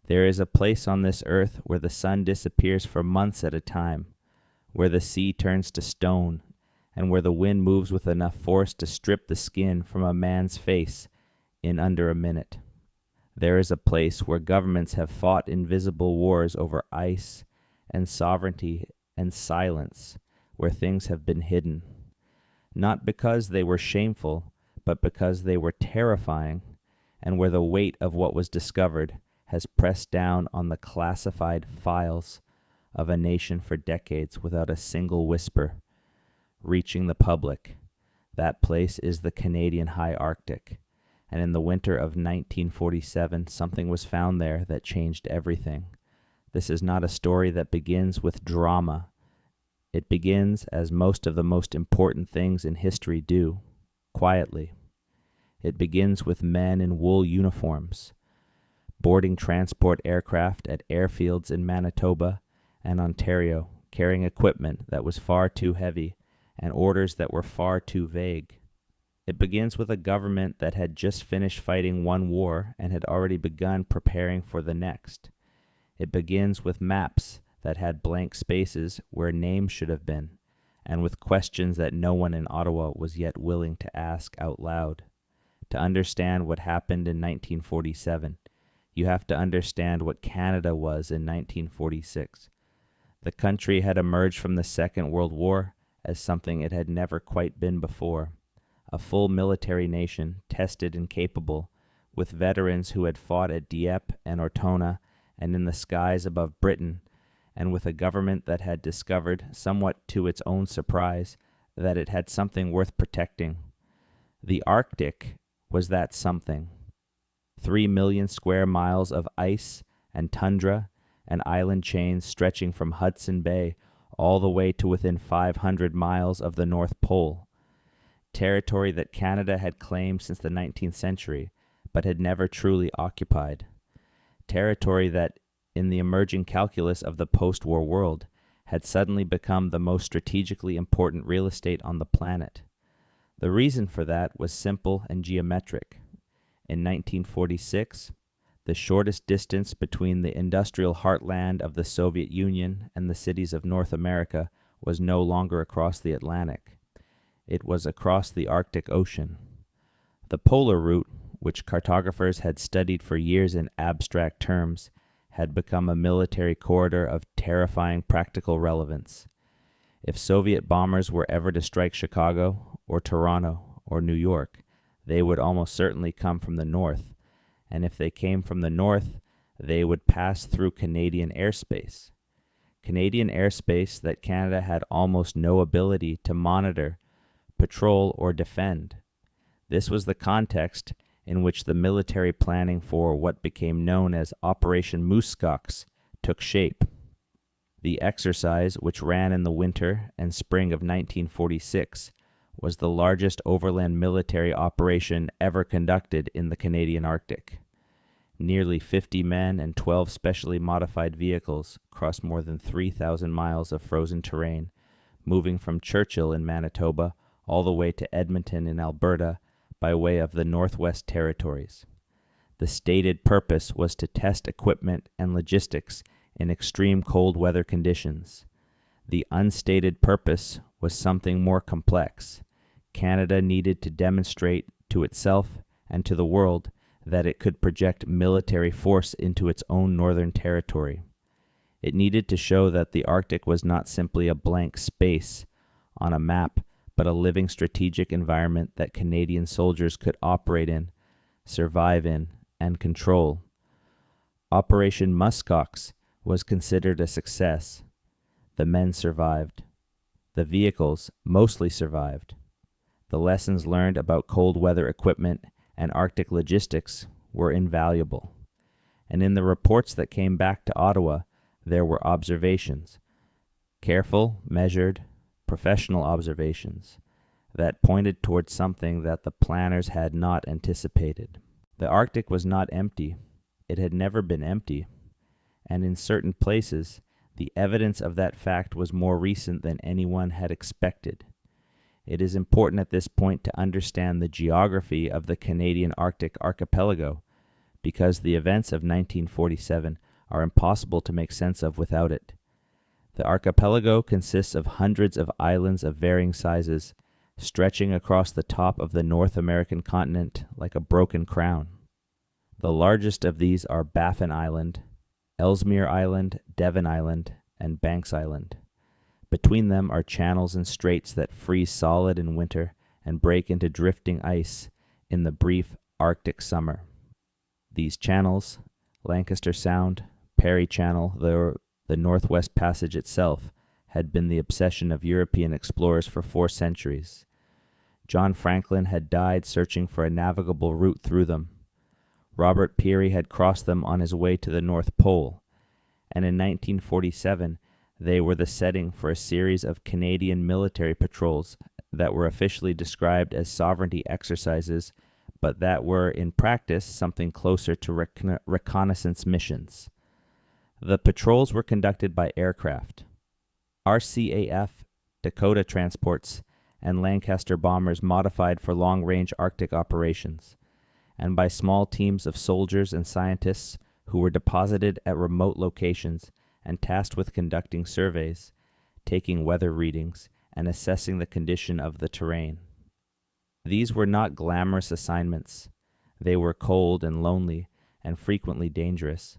There is a place on this earth where the sun disappears for months at a time, where the sea turns to stone, and where the wind moves with enough force to strip the skin from a man's face in under a minute. There is a place where governments have fought invisible wars over ice and sovereignty and silence, where things have been hidden, not because they were shameful, but because they were terrifying, and where the weight of what was discovered has pressed down on the classified files of a nation for decades without a single whisper reaching the public. That place is the Canadian High Arctic, and in the winter of 1947, something was found there that changed everything. This is not a story that begins with drama. It begins, as most of the most important things in history do, quietly. It begins with men in wool uniforms, boarding transport aircraft at airfields in Manitoba and Ontario, carrying equipment that was far too heavy and orders that were far too vague. It begins with a government that had just finished fighting one war and had already begun preparing for the next. It begins with maps that had blank spaces where names should have been, and with questions that no one in Ottawa was yet willing to ask out loud. To understand what happened in 1947, you have to understand what Canada was in 1946. The country had emerged from the Second World War as something it had never quite been before, a full military nation, tested and capable, with veterans who had fought at Dieppe and Ortona and in the skies above Britain, and with a government that had discovered, somewhat to its own surprise, that it had something worth protecting. The Arctic was that something. 3 million square miles of ice and tundra and island chains stretching from Hudson Bay all the way to within 500 miles of the North Pole. Territory that Canada had claimed since the 19th century, but had never truly occupied. Territory that, in the emerging calculus of the post-war world, had suddenly become the most strategically important real estate on the planet. The reason for that was simple and geometric. In 1946, the shortest distance between the industrial heartland of the Soviet Union and the cities of North America was no longer across the Atlantic. It was across the Arctic Ocean. The polar route, which cartographers had studied for years in abstract terms, had become a military corridor of terrifying practical relevance. If Soviet bombers were ever to strike Chicago, or Toronto, or New York, they would almost certainly come from the north, and if they came from the north, they would pass through Canadian airspace. Canadian airspace that Canada had almost no ability to monitor, patrol, or defend. This was the context in which the military planning for what became known as Operation Muskox took shape. The exercise, which ran in the winter and spring of 1946, was the largest overland military operation ever conducted in the Canadian Arctic. Nearly 50 men and 12 specially modified vehicles crossed more than 3,000 miles of frozen terrain, moving from Churchill in Manitoba all the way to Edmonton in Alberta by way of the Northwest Territories. The stated purpose was to test equipment and logistics in extreme cold weather conditions. The unstated purpose was something more complex. Canada needed to demonstrate to itself and to the world that it could project military force into its own northern territory. It needed to show that the Arctic was not simply a blank space on a map, but a living strategic environment that Canadian soldiers could operate in, survive in, and control. Operation Muskox was considered a success. The men survived. The vehicles mostly survived. The lessons learned about cold weather equipment and Arctic logistics were invaluable. And in the reports that came back to Ottawa, there were observations, careful, measured, professional observations, that pointed towards something that the planners had not anticipated. The Arctic was not empty. It had never been empty. And in certain places, the evidence of that fact was more recent than anyone had expected. It is important at this point to understand the geography of the Canadian Arctic archipelago because the events of 1947 are impossible to make sense of without it. The archipelago consists of hundreds of islands of varying sizes, stretching across the top of the North American continent like a broken crown. The largest of these are Baffin Island, Ellesmere Island, Devon Island, and Banks Island. Between them are channels and straits that freeze solid in winter and break into drifting ice in the brief Arctic summer. These channels, Lancaster Sound, Parry Channel, the Northwest Passage itself, had been the obsession of European explorers for 4 centuries. John Franklin had died searching for a navigable route through them. Robert Peary had crossed them on his way to the North Pole, and in 1947 they were the setting for a series of Canadian military patrols that were officially described as sovereignty exercises, but that were in practice something closer to reconnaissance missions. The patrols were conducted by aircraft. RCAF, Dakota transports, and Lancaster bombers modified for long-range Arctic operations, and by small teams of soldiers and scientists who were deposited at remote locations and tasked with conducting surveys, taking weather readings, and assessing the condition of the terrain. These were not glamorous assignments. They were cold and lonely and frequently dangerous.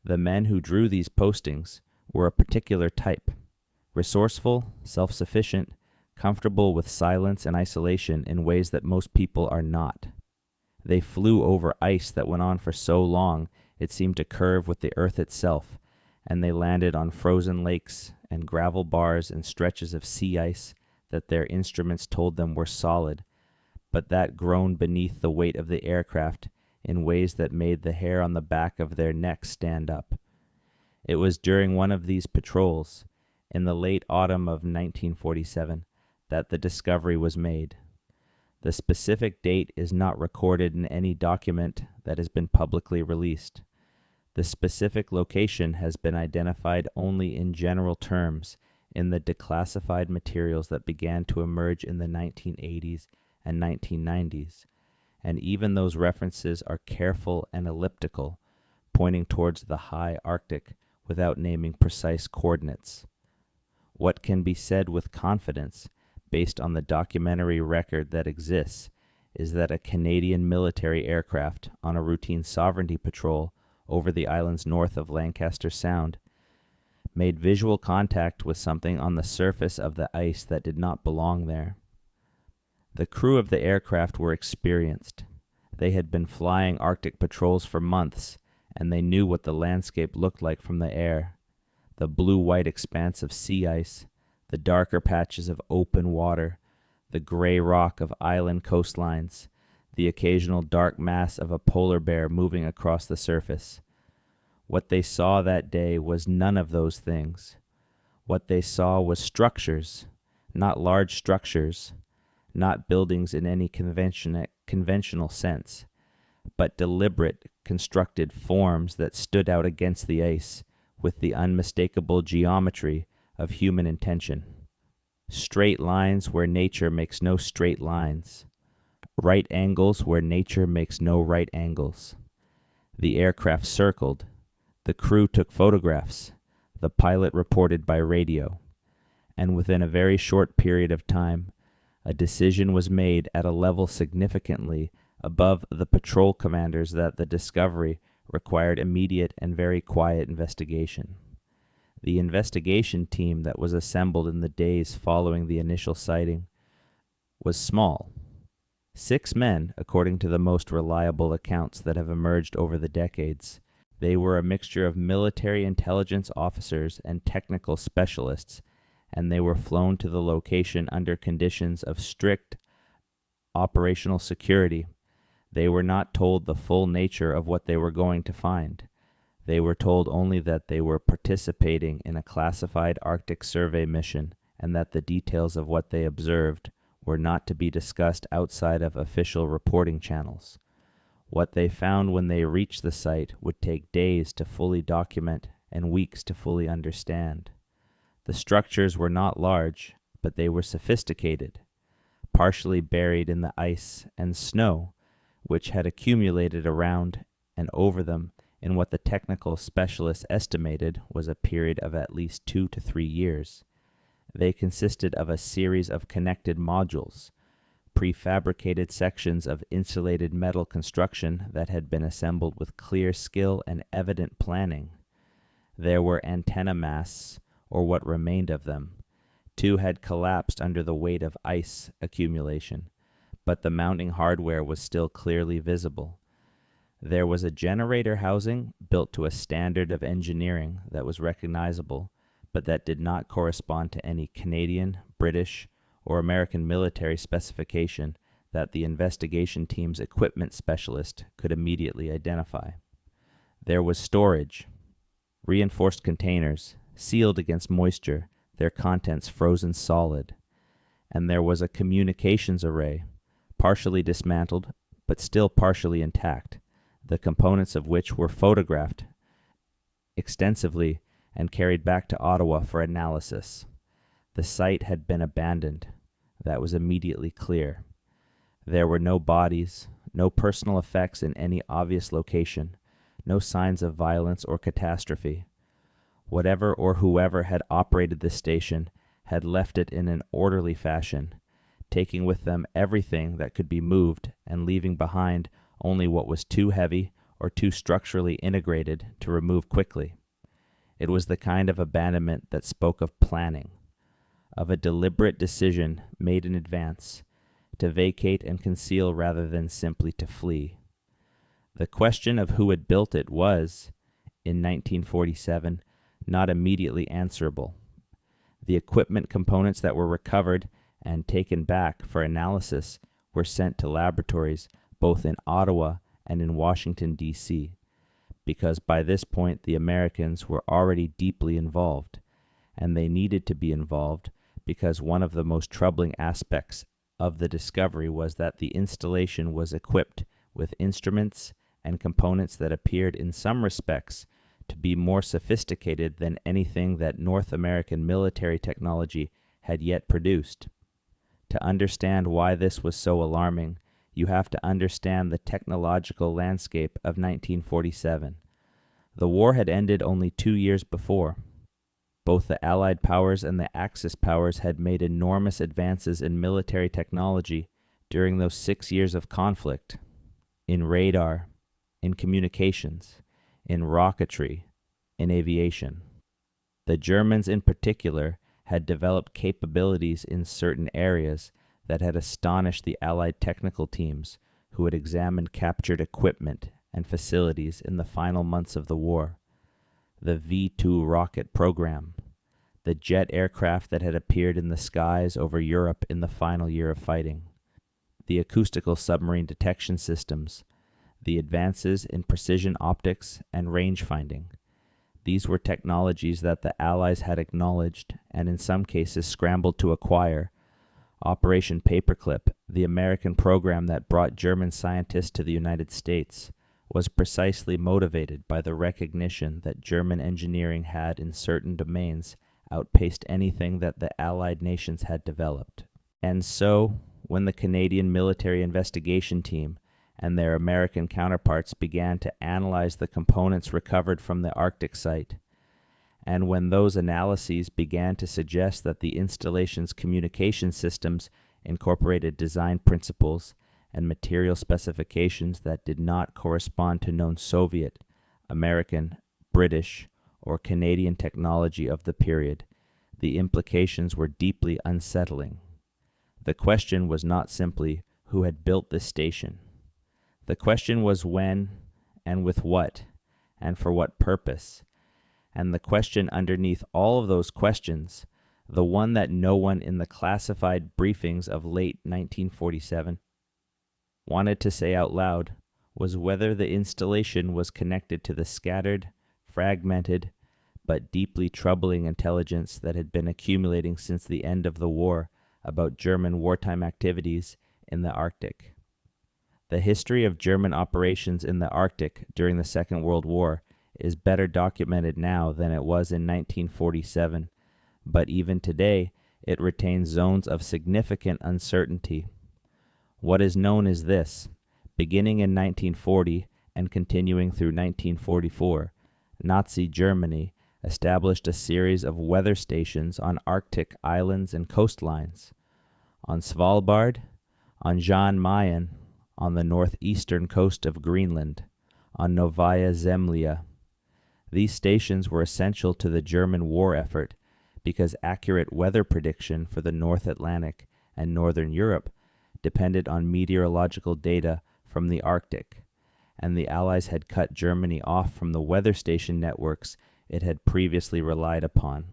The men who drew these postings were a particular type: resourceful, self-sufficient, comfortable with silence and isolation in ways that most people are not. They flew over ice that went on for so long it seemed to curve with the earth itself, and they landed on frozen lakes and gravel bars and stretches of sea ice that their instruments told them were solid, but that groaned beneath the weight of the aircraft in ways that made the hair on the back of their necks stand up. It was during one of these patrols, in the late autumn of 1947, that the discovery was made. The specific date is not recorded in any document that has been publicly released. The specific location has been identified only in general terms in the declassified materials that began to emerge in the 1980s and 1990s, and even those references are careful and elliptical, pointing towards the high Arctic without naming precise coordinates. What can be said with confidence, based on the documentary record that exists, is that a Canadian military aircraft on a routine sovereignty patrol over the islands north of Lancaster Sound made visual contact with something on the surface of the ice that did not belong there. The crew of the aircraft were experienced. They had been flying Arctic patrols for months, and they knew what the landscape looked like from the air: the blue-white expanse of sea ice, the darker patches of open water, the gray rock of island coastlines, the occasional dark mass of a polar bear moving across the surface. What they saw that day was none of those things. What they saw was structures, not large structures, not buildings in any conventional sense, but deliberate, constructed forms that stood out against the ice with the unmistakable geometry of human intention. Straight lines where nature makes no straight lines. Right angles where nature makes no right angles. The aircraft circled. The crew took photographs. The pilot reported by radio. And within a very short period of time, a decision was made at a level significantly above the patrol commanders that the discovery required immediate and very quiet investigation. The investigation team that was assembled in the days following the initial sighting was small. 6 men, according to the most reliable accounts that have emerged over the decades. They were a mixture of military intelligence officers and technical specialists, and they were flown to the location under conditions of strict operational security. They were not told the full nature of what they were going to find. They were told only that they were participating in a classified Arctic survey mission, and that the details of what they observed were not to be discussed outside of official reporting channels. What they found when they reached the site would take days to fully document and weeks to fully understand. The structures were not large, but they were sophisticated, partially buried in the ice and snow, which had accumulated around and over them in what the technical specialists estimated was a period of at least 2 to 3 years. They consisted of a series of connected modules, prefabricated sections of insulated metal construction that had been assembled with clear skill and evident planning. There were antenna masts, or what remained of them. 2 had collapsed under the weight of ice accumulation, but the mounting hardware was still clearly visible. There was a generator housing built to a standard of engineering that was recognizable, but that did not correspond to any Canadian, British, or American military specification that the investigation team's equipment specialist could immediately identify. There was storage, reinforced containers, sealed against moisture, their contents frozen solid. And there was a communications array, partially dismantled, but still partially intact, the components of which were photographed extensively and carried back to Ottawa for analysis. The site had been abandoned. That was immediately clear. There were no bodies, no personal effects in any obvious location, no signs of violence or catastrophe. Whatever or whoever had operated this station had left it in an orderly fashion, taking with them everything that could be moved and leaving behind only what was too heavy or too structurally integrated to remove quickly. It was the kind of abandonment that spoke of planning, of a deliberate decision made in advance to vacate and conceal rather than simply to flee. The question of who had built it was, in 1947, not immediately answerable. The equipment components that were recovered and taken back for analysis were sent to laboratories both in Ottawa and in Washington, D.C., because by this point the Americans were already deeply involved, and they needed to be involved because one of the most troubling aspects of the discovery was that the installation was equipped with instruments and components that appeared in some respects to be more sophisticated than anything that North American military technology had yet produced. To understand why this was so alarming, you have to understand the technological landscape of 1947. The war had ended only 2 years before. Both the Allied powers and the Axis powers had made enormous advances in military technology during those 6 years of conflict, in radar, in communications, in rocketry, in aviation. The Germans in particular had developed capabilities in certain areas that had astonished the Allied technical teams who had examined captured equipment and facilities in the final months of the war. The V-2 rocket program, the jet aircraft that had appeared in the skies over Europe in the final year of fighting, the acoustical submarine detection systems, the advances in precision optics and range finding. These were technologies that the Allies had acknowledged and in some cases scrambled to acquire. Operation Paperclip, the American program that brought German scientists to the United States, was precisely motivated by the recognition that German engineering had in certain domains outpaced anything that the Allied nations had developed. And so, when the Canadian military investigation team and their American counterparts began to analyze the components recovered from the Arctic site, and when those analyses began to suggest that the installation's communication systems incorporated design principles and material specifications that did not correspond to known Soviet, American, British, or Canadian technology of the period, the implications were deeply unsettling. The question was not simply who had built this station. The question was when, and with what, and for what purpose. And the question underneath all of those questions, the one that no one in the classified briefings of late 1947 wanted to say out loud, was whether the installation was connected to the scattered, fragmented, but deeply troubling intelligence that had been accumulating since the end of the war about German wartime activities in the Arctic. The history of German operations in the Arctic during the Second World War is better documented now than it was in 1947, but even today it retains zones of significant uncertainty. What is known is this: beginning in 1940 and continuing through 1944, Nazi Germany established a series of weather stations on Arctic islands and coastlines, on Svalbard, on Jan Mayen, on the northeastern coast of Greenland, on Novaya Zemlya. These stations were essential to the German war effort because accurate weather prediction for the North Atlantic and Northern Europe depended on meteorological data from the Arctic, and the Allies had cut Germany off from the weather station networks it had previously relied upon.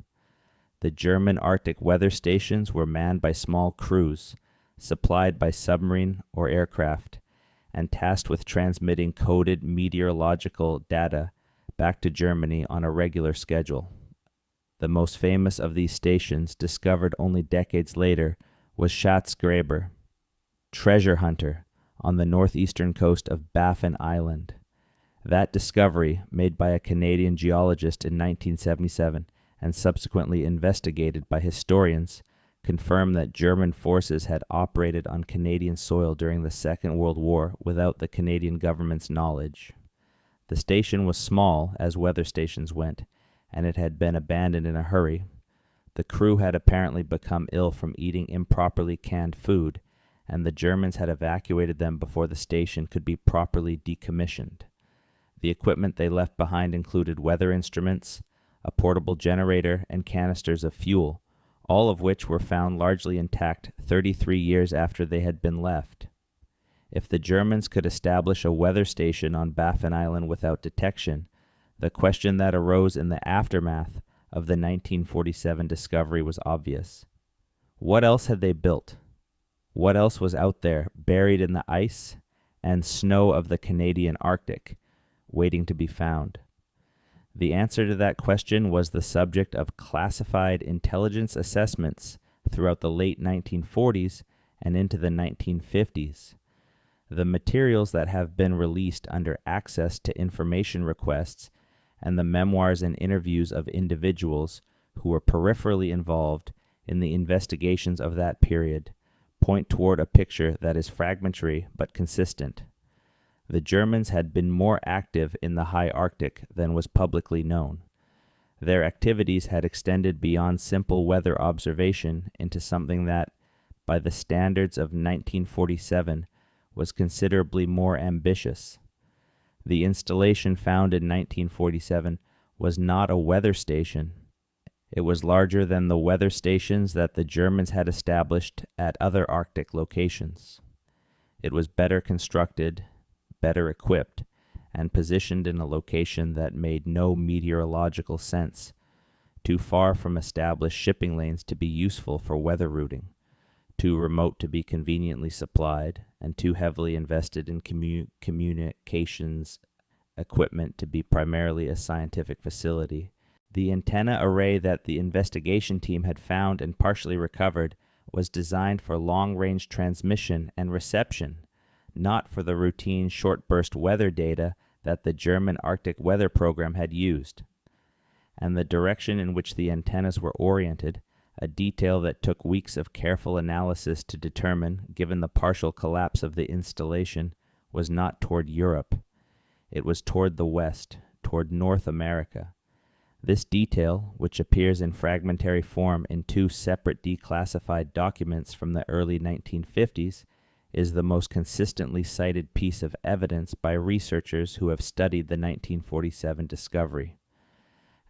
The German Arctic weather stations were manned by small crews, supplied by submarine or aircraft, and tasked with transmitting coded meteorological data back to Germany on a regular schedule. The most famous of these stations, discovered only decades later, was Schatzgräber, treasure hunter, on the northeastern coast of Baffin Island. That discovery, made by a Canadian geologist in 1977 and subsequently investigated by historians, confirmed that German forces had operated on Canadian soil during the Second World War without the Canadian government's knowledge. The station was small, as weather stations went, and it had been abandoned in a hurry. The crew had apparently become ill from eating improperly canned food, and the Germans had evacuated them before the station could be properly decommissioned. The equipment they left behind included weather instruments, a portable generator, and canisters of fuel, all of which were found largely intact 33 years after they had been left. If the Germans could establish a weather station on Baffin Island without detection, the question that arose in the aftermath of the 1947 discovery was obvious. What else had they built? What else was out there, buried in the ice and snow of the Canadian Arctic, waiting to be found? The answer to that question was the subject of classified intelligence assessments throughout the late 1940s and into the 1950s. The materials that have been released under access to information requests and the memoirs and interviews of individuals who were peripherally involved in the investigations of that period point toward a picture that is fragmentary but consistent. The Germans had been more active in the high Arctic than was publicly known. Their activities had extended beyond simple weather observation into something that, by the standards of 1947, was considerably more ambitious. The installation found in 1947 was not a weather station. It was larger than the weather stations that the Germans had established at other Arctic locations. It was better constructed, better equipped, and positioned in a location that made no meteorological sense, too far from established shipping lanes to be useful for weather routing, too remote to be conveniently supplied, and too heavily invested in communications equipment to be primarily a scientific facility. The antenna array that the investigation team had found and partially recovered was designed for long-range transmission and reception, not for the routine short-burst weather data that the German Arctic weather program had used. And the direction in which the antennas were oriented, a detail that took weeks of careful analysis to determine, given the partial collapse of the installation, was not toward Europe. It was toward the West, toward North America. This detail, which appears in fragmentary form in two separate declassified documents from the early 1950s, is the most consistently cited piece of evidence by researchers who have studied the 1947 discovery.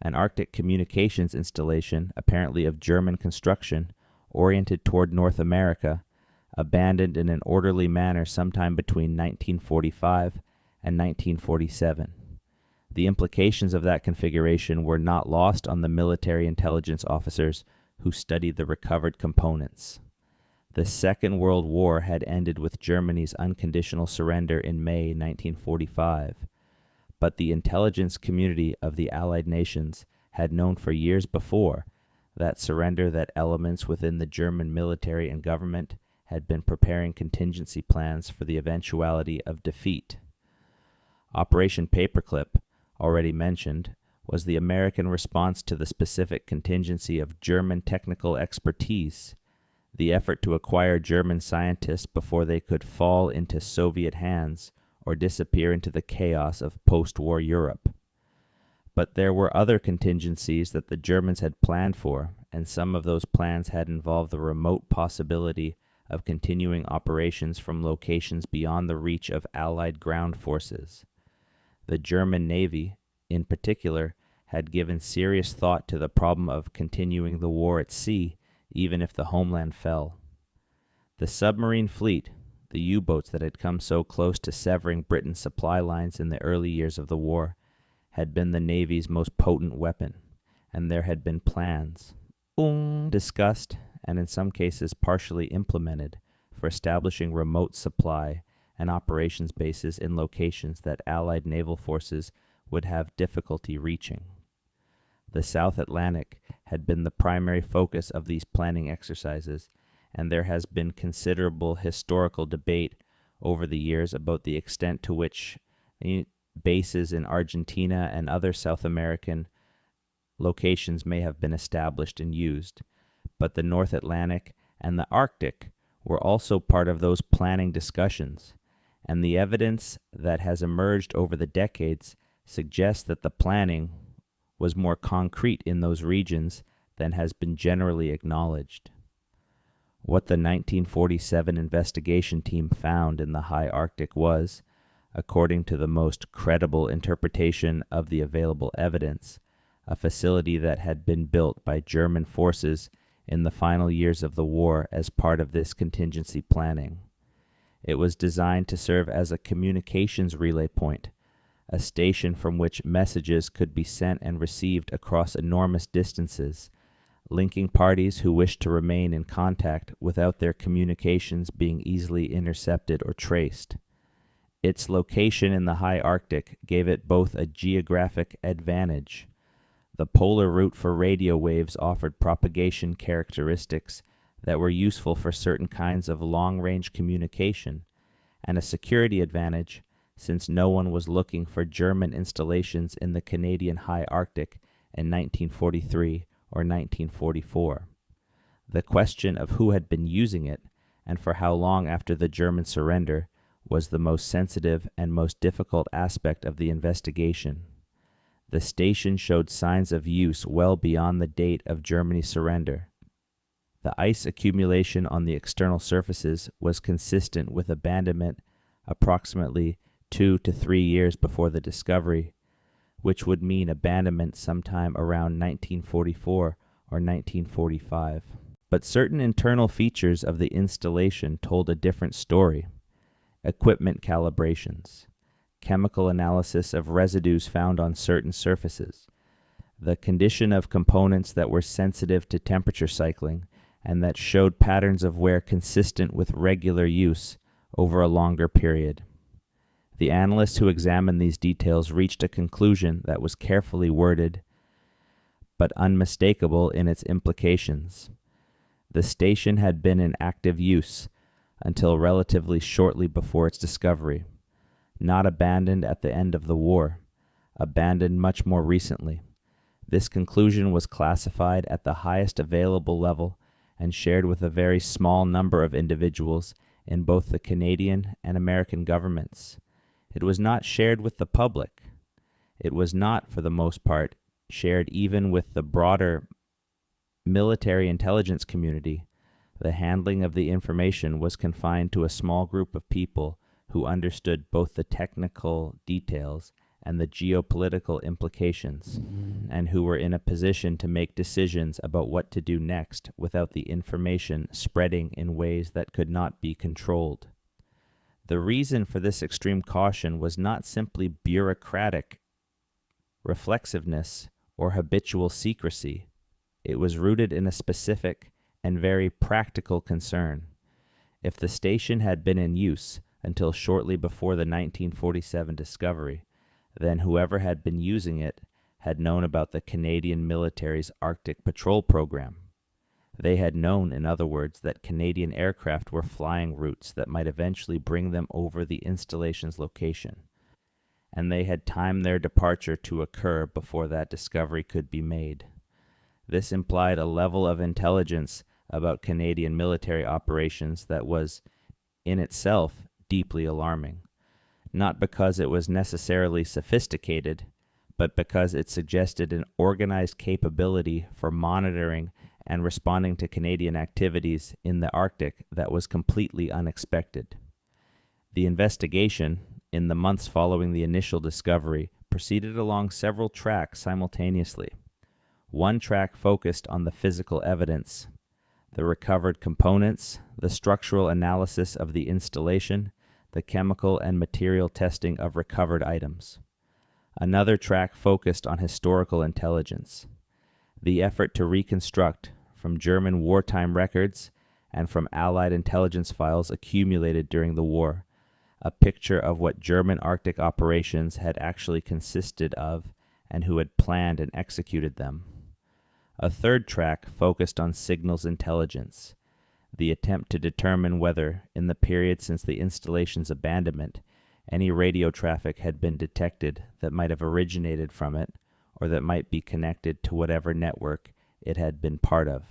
An Arctic communications installation, apparently of German construction, oriented toward North America, abandoned in an orderly manner sometime between 1945 and 1947. The implications of that configuration were not lost on the military intelligence officers who studied the recovered components. The Second World War had ended with Germany's unconditional surrender in May 1945, but the intelligence community of the Allied nations had known for years before that surrender that elements within the German military and government had been preparing contingency plans for the eventuality of defeat. Operation Paperclip, already mentioned, was the American response to the specific contingency of German technical expertise, the effort to acquire German scientists before they could fall into Soviet hands or disappear into the chaos of post-war Europe. But there were other contingencies that the Germans had planned for, and some of those plans had involved the remote possibility of continuing operations from locations beyond the reach of Allied ground forces. The German Navy, in particular, had given serious thought to the problem of continuing the war at sea, even if the homeland fell. The submarine fleet, the U-boats that had come so close to severing Britain's supply lines in the early years of the war, had been the Navy's most potent weapon, and there had been plans, discussed and in some cases partially implemented, for establishing remote supply and operations bases in locations that Allied naval forces would have difficulty reaching. The South Atlantic had been the primary focus of these planning exercises, and there has been considerable historical debate over the years about the extent to which bases in Argentina and other South American locations may have been established and used, but the North Atlantic and the Arctic were also part of those planning discussions, and the evidence that has emerged over the decades suggests that the planning was more concrete in those regions than has been generally acknowledged. What the 1947 investigation team found in the high Arctic was, according to the most credible interpretation of the available evidence, a facility that had been built by German forces in the final years of the war as part of this contingency planning. It was designed to serve as a communications relay point, a station from which messages could be sent and received across enormous distances, linking parties who wished to remain in contact without their communications being easily intercepted or traced. Its location in the high Arctic gave it both a geographic advantage. The polar route for radio waves offered propagation characteristics that were useful for certain kinds of long-range communication, and a security advantage since no one was looking for German installations in the Canadian high Arctic in 1943 or 1944. The question of who had been using it and for how long after the German surrender was the most sensitive and most difficult aspect of the investigation. The station showed signs of use well beyond the date of Germany's surrender. The ice accumulation on the external surfaces was consistent with abandonment approximately 2 to 3 years before the discovery, which would mean abandonment sometime around 1944 or 1945. But certain internal features of the installation told a different story. Equipment calibrations, chemical analysis of residues found on certain surfaces, the condition of components that were sensitive to temperature cycling and that showed patterns of wear consistent with regular use over a longer period. The analysts who examined these details reached a conclusion that was carefully worded, but unmistakable in its implications. The station had been in active use until relatively shortly before its discovery, not abandoned at the end of the war, abandoned much more recently. This conclusion was classified at the highest available level and shared with a very small number of individuals in both the Canadian and American governments. It was not shared with the public. It was not, for the most part, shared even with the broader military intelligence community. The handling of the information was confined to a small group of people who understood both the technical details and the geopolitical implications, and who were in a position to make decisions about what to do next without the information spreading in ways that could not be controlled. The reason for this extreme caution was not simply bureaucratic reflexiveness or habitual secrecy. It was rooted in a specific and very practical concern. If the station had been in use until shortly before the 1947 discovery, then whoever had been using it had known about the Canadian military's Arctic patrol program. They had known, in other words, that Canadian aircraft were flying routes that might eventually bring them over the installation's location, and they had timed their departure to occur before that discovery could be made. This implied a level of intelligence about Canadian military operations that was, in itself, deeply alarming. not because it was necessarily sophisticated, but because it suggested an organized capability for monitoring and responding to Canadian activities in the Arctic that was completely unexpected. The investigation, in the months following the initial discovery, proceeded along several tracks simultaneously. One track focused on the physical evidence, the recovered components, the structural analysis of the installation, the chemical and material testing of recovered items. Another track focused on historical intelligence, the effort to reconstruct, from German wartime records and from Allied intelligence files accumulated during the war, a picture of what German Arctic operations had actually consisted of and who had planned and executed them. A third track focused on signals intelligence, the attempt to determine whether, in the period since the installation's abandonment, any radio traffic had been detected that might have originated from it or that might be connected to whatever network it had been part of.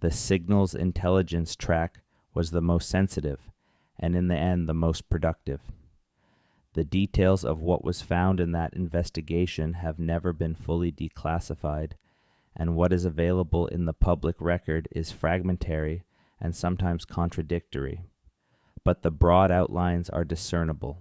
The signals intelligence track was the most sensitive, and in the end the most productive. The details of what was found in that investigation have never been fully declassified, and what is available in the public record is fragmentary and sometimes contradictory. But the broad outlines are discernible.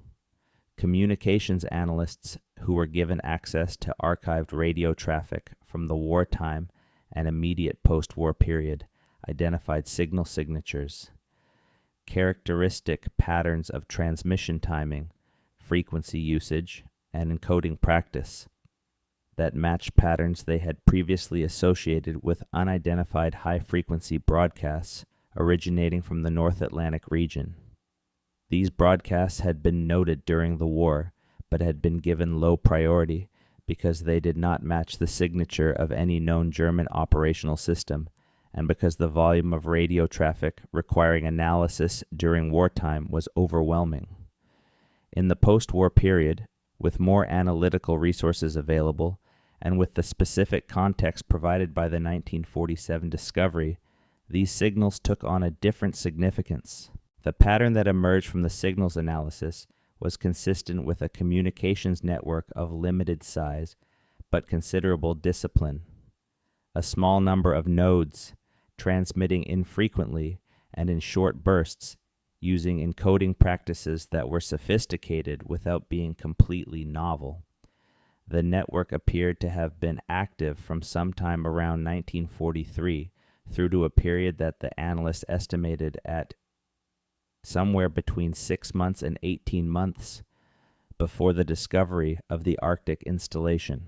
Communications analysts who were given access to archived radio traffic from the wartime and immediate post-war period identified signal signatures, characteristic patterns of transmission timing, frequency usage, and encoding practice that matched patterns they had previously associated with unidentified high-frequency broadcasts originating from the North Atlantic region. These broadcasts had been noted during the war, but had been given low priority because they did not match the signature of any known German operational system, and because the volume of radio traffic requiring analysis during wartime was overwhelming. In the post-war period, with more analytical resources available, and with the specific context provided by the 1947 discovery, these signals took on a different significance. The pattern that emerged from the signals analysis was consistent with a communications network of limited size but considerable discipline. A small number of nodes, transmitting infrequently and in short bursts, using encoding practices that were sophisticated without being completely novel. The network appeared to have been active from sometime around 1943 through to a period that the analysts estimated at somewhere between 6 months and 18 months before the discovery of the Arctic installation,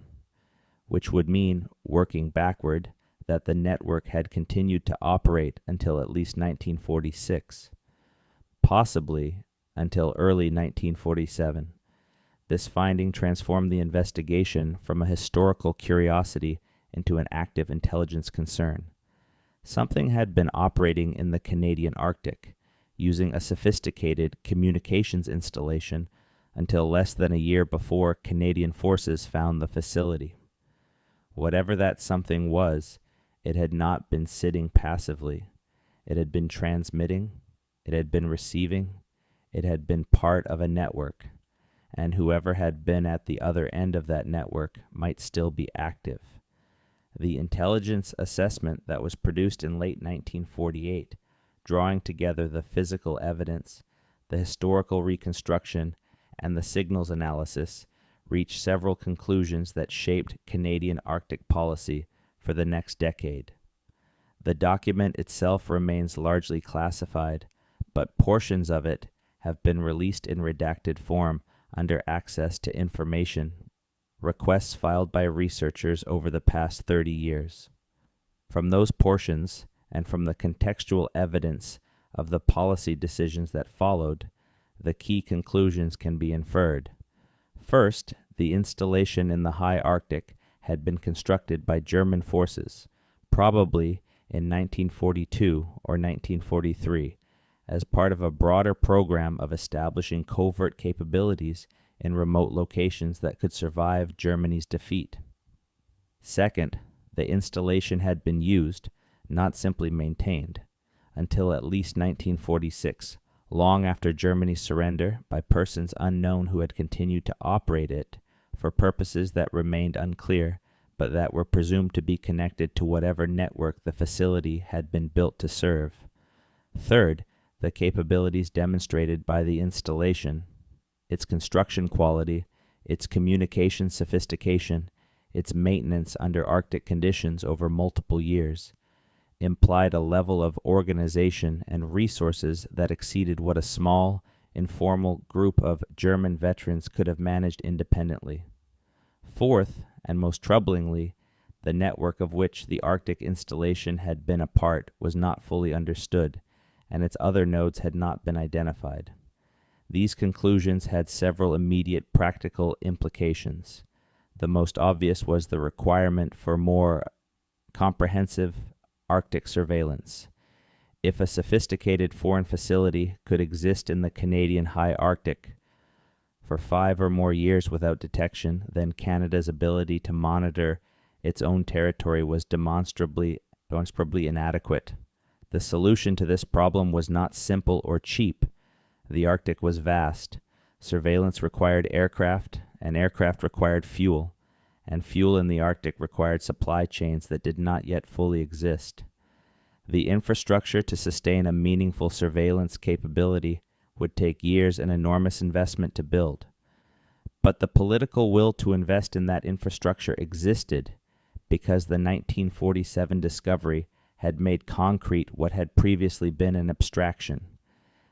which would mean, working backward, that the network had continued to operate until at least 1946, possibly until early 1947. This finding transformed the investigation from a historical curiosity into an active intelligence concern. Something had been operating in the Canadian Arctic, using a sophisticated communications installation until less than a year before Canadian forces found the facility. Whatever that something was, it had not been sitting passively. It had been transmitting, it had been receiving, it had been part of a network, and whoever had been at the other end of that network might still be active. The intelligence assessment that was produced in late 1948, drawing together the physical evidence, the historical reconstruction, and the signals analysis, reached several conclusions that shaped Canadian Arctic policy for the next decade. The document itself remains largely classified, but portions of it have been released in redacted form under access to information, requests filed by researchers over the past 30 years. From those portions, and from the contextual evidence of the policy decisions that followed, the key conclusions can be inferred. First, the installation in the high Arctic had been constructed by German forces, probably in 1942 or 1943, as part of a broader program of establishing covert capabilities in remote locations that could survive Germany's defeat. Second, the installation had been used, not simply maintained, until at least 1946, long after Germany's surrender by persons unknown who had continued to operate it for purposes that remained unclear, but that were presumed to be connected to whatever network the facility had been built to serve. Third, the capabilities demonstrated by the installation, its construction quality, its communication sophistication, its maintenance under Arctic conditions over multiple years, implied a level of organization and resources that exceeded what a small, informal group of German veterans could have managed independently. Fourth, and most troublingly, the network of which the Arctic installation had been a part was not fully understood, and its other nodes had not been identified. These conclusions had several immediate practical implications. The most obvious was the requirement for more comprehensive Arctic surveillance. If a sophisticated foreign facility could exist in the Canadian high Arctic for 5 or more years without detection, then Canada's ability to monitor its own territory was demonstrably inadequate. The solution to this problem was not simple or cheap. The Arctic was vast. Surveillance required aircraft, and aircraft required fuel, and fuel in the Arctic required supply chains that did not yet fully exist. The infrastructure to sustain a meaningful surveillance capability would take years and enormous investment to build. But the political will to invest in that infrastructure existed because the 1947 discovery had made concrete what had previously been an abstraction,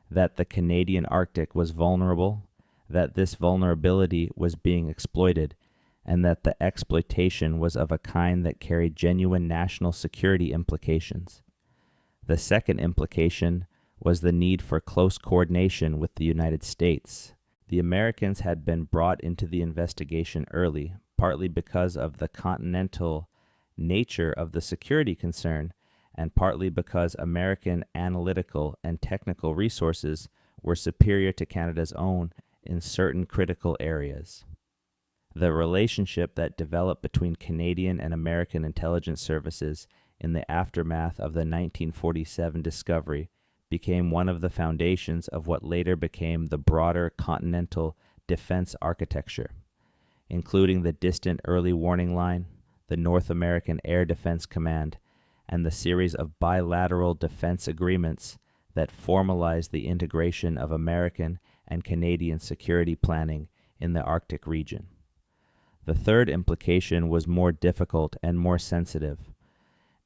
that the Canadian Arctic was vulnerable, that this vulnerability was being exploited, and that the exploitation was of a kind that carried genuine national security implications. The second implication was the need for close coordination with the United States. The Americans had been brought into the investigation early, partly because of the continental nature of the security concern, and partly because American analytical and technical resources were superior to Canada's own in certain critical areas. The relationship that developed between Canadian and American intelligence services in the aftermath of the 1947 discovery became one of the foundations of what later became the broader continental defense architecture, including the distant early warning line, the North American Air Defense Command, and the series of bilateral defense agreements that formalized the integration of American and Canadian security planning in the Arctic region. The third implication was more difficult and more sensitive.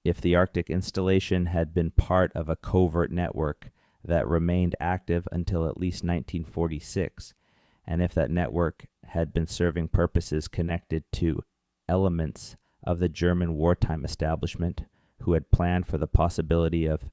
If the Arctic installation had been part of a covert network that remained active until at least 1946, and if that network had been serving purposes connected to elements of the German wartime establishment who had planned for the possibility of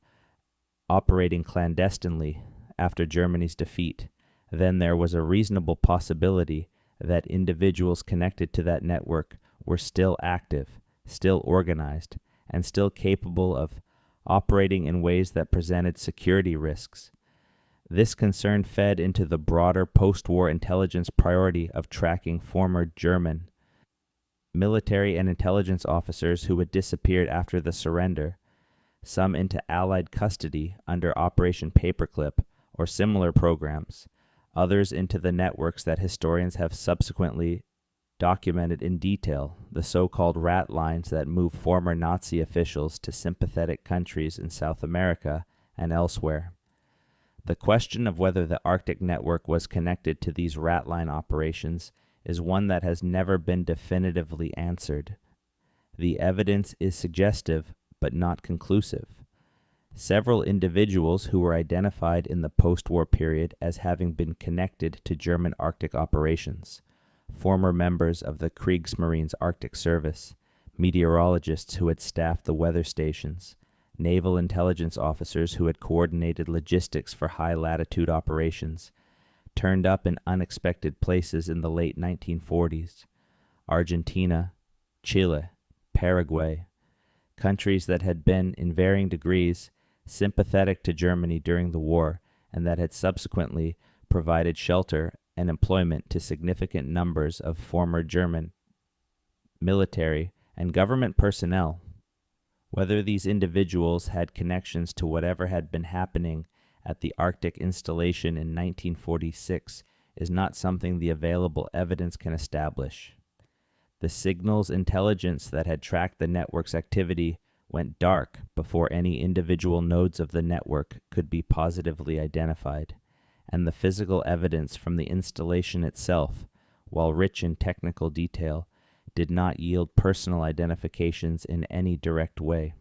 operating clandestinely after Germany's defeat, then there was a reasonable possibility that individuals connected to that network were still active, still organized, and still capable of operating in ways that presented security risks. This concern fed into the broader post-war intelligence priority of tracking former German military and intelligence officers who had disappeared after the surrender, some into Allied custody under Operation Paperclip or similar programs, others into the networks that historians have subsequently documented in detail, the so-called rat lines that move former Nazi officials to sympathetic countries in South America and elsewhere. The question of whether the Arctic network was connected to these rat line operations is one that has never been definitively answered. The evidence is suggestive, but not conclusive. Several individuals who were identified in the post-war period as having been connected to German Arctic operations, former members of the Kriegsmarine's Arctic Service, meteorologists who had staffed the weather stations, naval intelligence officers who had coordinated logistics for high-latitude operations, turned up in unexpected places in the late 1940s. Argentina, Chile, Paraguay, countries that had been, in varying degrees, sympathetic to Germany during the war and that had subsequently provided shelter and employment to significant numbers of former German military and government personnel. Whether these individuals had connections to whatever had been happening at the Arctic installation in 1946 is not something the available evidence can establish. The signals intelligence that had tracked the network's activity went dark before any individual nodes of the network could be positively identified, and the physical evidence from the installation itself, while rich in technical detail, did not yield personal identifications in any direct way.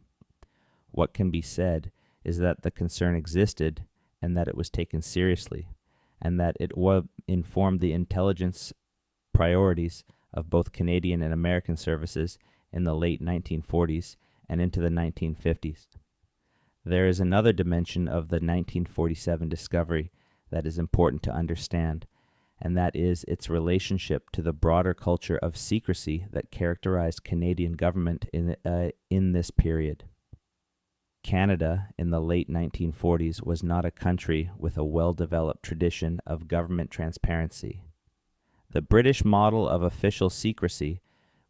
What can be said is that the concern existed and that it was taken seriously, and that it informed the intelligence priorities of both Canadian and American services in the late 1940s and into the 1950s. There is another dimension of the 1947 discovery that is important to understand, and that is its relationship to the broader culture of secrecy that characterized Canadian government in this period. Canada in the late 1940s was not a country with a well-developed tradition of government transparency. The British model of official secrecy,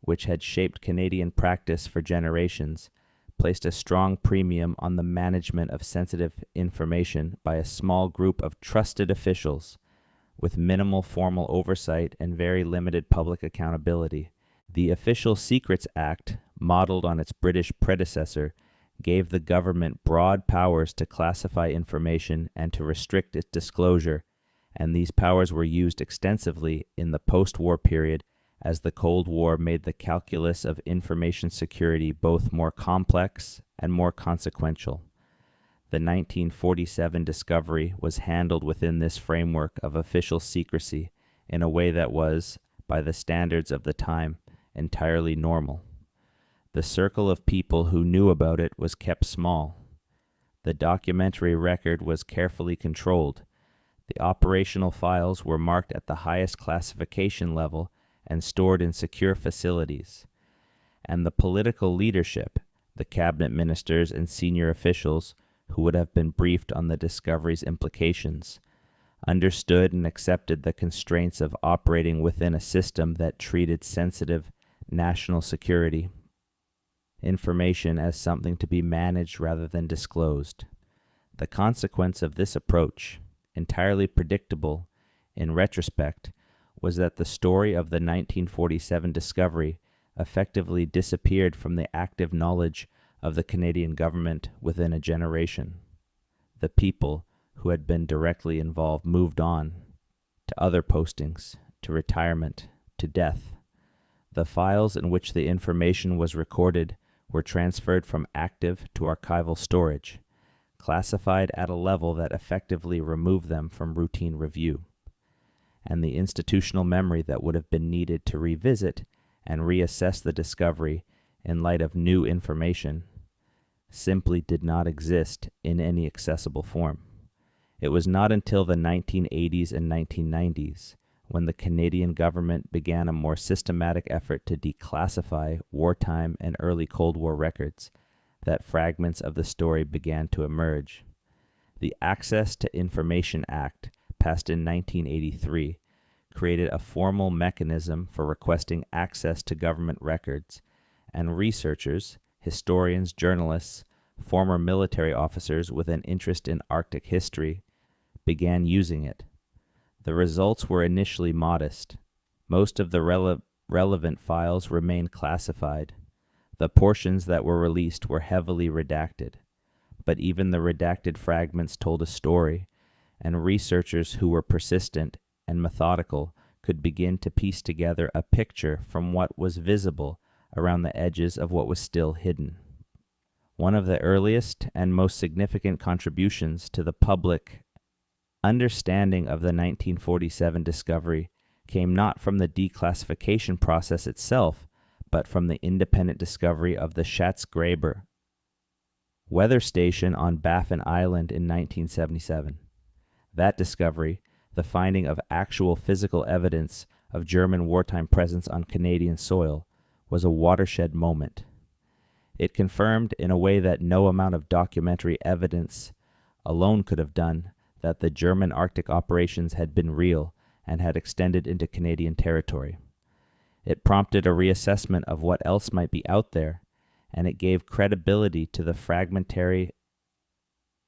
which had shaped Canadian practice for generations, placed a strong premium on the management of sensitive information by a small group of trusted officials, with minimal formal oversight and very limited public accountability. The Official Secrets Act, modeled on its British predecessor, gave the government broad powers to classify information and to restrict its disclosure, and these powers were used extensively in the post-war period as the Cold War made the calculus of information security both more complex and more consequential. The 1947 discovery was handled within this framework of official secrecy in a way that was, by the standards of the time, entirely normal. The circle of people who knew about it was kept small. The documentary record was carefully controlled. The operational files were marked at the highest classification level and stored in secure facilities. And the political leadership, the cabinet ministers and senior officials who would have been briefed on the discovery's implications, understood and accepted the constraints of operating within a system that treated sensitive national security information as something to be managed rather than disclosed. The consequence of this approach, entirely predictable in retrospect, was that the story of the 1947 discovery effectively disappeared from the active knowledge of the Canadian government within a generation. The people who had been directly involved moved on to other postings, to retirement, to death. The files in which the information was recorded were transferred from active to archival storage, classified at a level that effectively removed them from routine review. And the institutional memory that would have been needed to revisit and reassess the discovery in light of new information simply did not exist in any accessible form. It was not until the 1980s and 1990s, when the Canadian government began a more systematic effort to declassify wartime and early Cold War records, that fragments of the story began to emerge. The Access to Information Act, passed in 1983, created a formal mechanism for requesting access to government records, and researchers, historians, journalists, former military officers with an interest in Arctic history began using it. The results were initially modest. Most of the relevant files remained classified. The portions that were released were heavily redacted, but even the redacted fragments told a story, and researchers who were persistent and methodical could begin to piece together a picture from what was visible around the edges of what was still hidden. One of the earliest and most significant contributions to the public understanding of the 1947 discovery came not from the declassification process itself, but from the independent discovery of the Schatzgräber weather station on Baffin Island in 1977. That discovery, the finding of actual physical evidence of German wartime presence on Canadian soil, was a watershed moment. It confirmed, in a way that no amount of documentary evidence alone could have done, that the German Arctic operations had been real and had extended into Canadian territory. It prompted a reassessment of what else might be out there, and it gave credibility to the fragmentary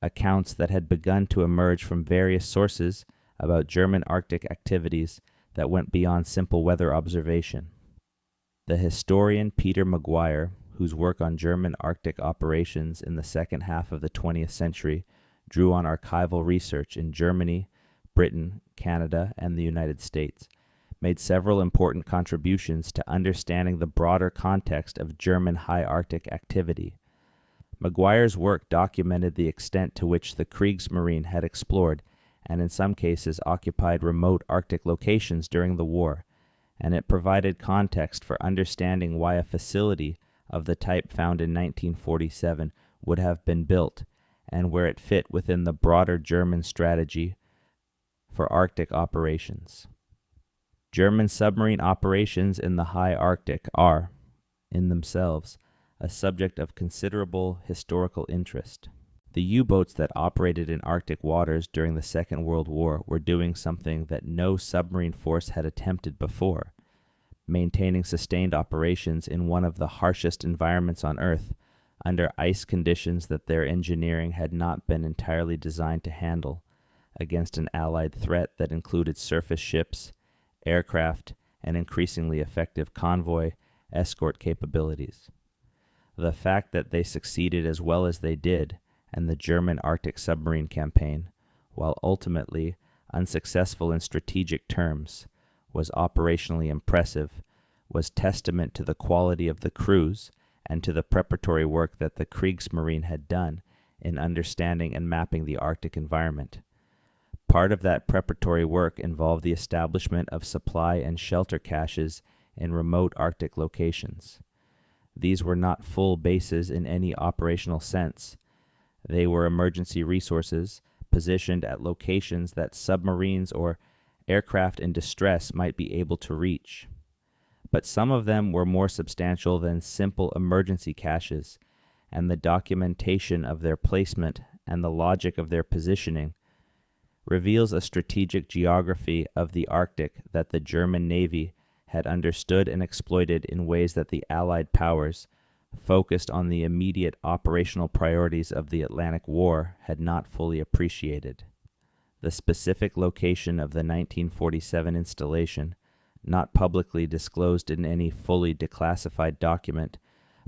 accounts that had begun to emerge from various sources about German Arctic activities that went beyond simple weather observation. The historian Peter Maguire, whose work on German Arctic operations in the second half of the 20th century drew on archival research in Germany, Britain, Canada, and the United States, made several important contributions to understanding the broader context of German high Arctic activity. Maguire's work documented the extent to which the Kriegsmarine had explored and in some cases occupied remote Arctic locations during the war, and it provided context for understanding why a facility of the type found in 1947 would have been built, and where it fit within the broader German strategy for Arctic operations. German submarine operations in the high Arctic are, in themselves, a subject of considerable historical interest. The U-boats that operated in Arctic waters during the Second World War were doing something that no submarine force had attempted before, maintaining sustained operations in one of the harshest environments on Earth, under ice conditions that their engineering had not been entirely designed to handle, against an Allied threat that included surface ships, aircraft, and increasingly effective convoy escort capabilities. The fact that they succeeded as well as they did, and the German Arctic submarine campaign, while ultimately unsuccessful in strategic terms, was operationally impressive, was testament to the quality of the crews and to the preparatory work that the Kriegsmarine had done in understanding and mapping the Arctic environment. Part of that preparatory work involved the establishment of supply and shelter caches in remote Arctic locations. These were not full bases in any operational sense. They were emergency resources positioned at locations that submarines or aircraft in distress might be able to reach. But some of them were more substantial than simple emergency caches, and the documentation of their placement and the logic of their positioning reveals a strategic geography of the Arctic that the German Navy had understood and exploited in ways that the Allied powers, focused on the immediate operational priorities of the Atlantic War, had not fully appreciated. The specific location of the 1947 installation, not publicly disclosed in any fully declassified document,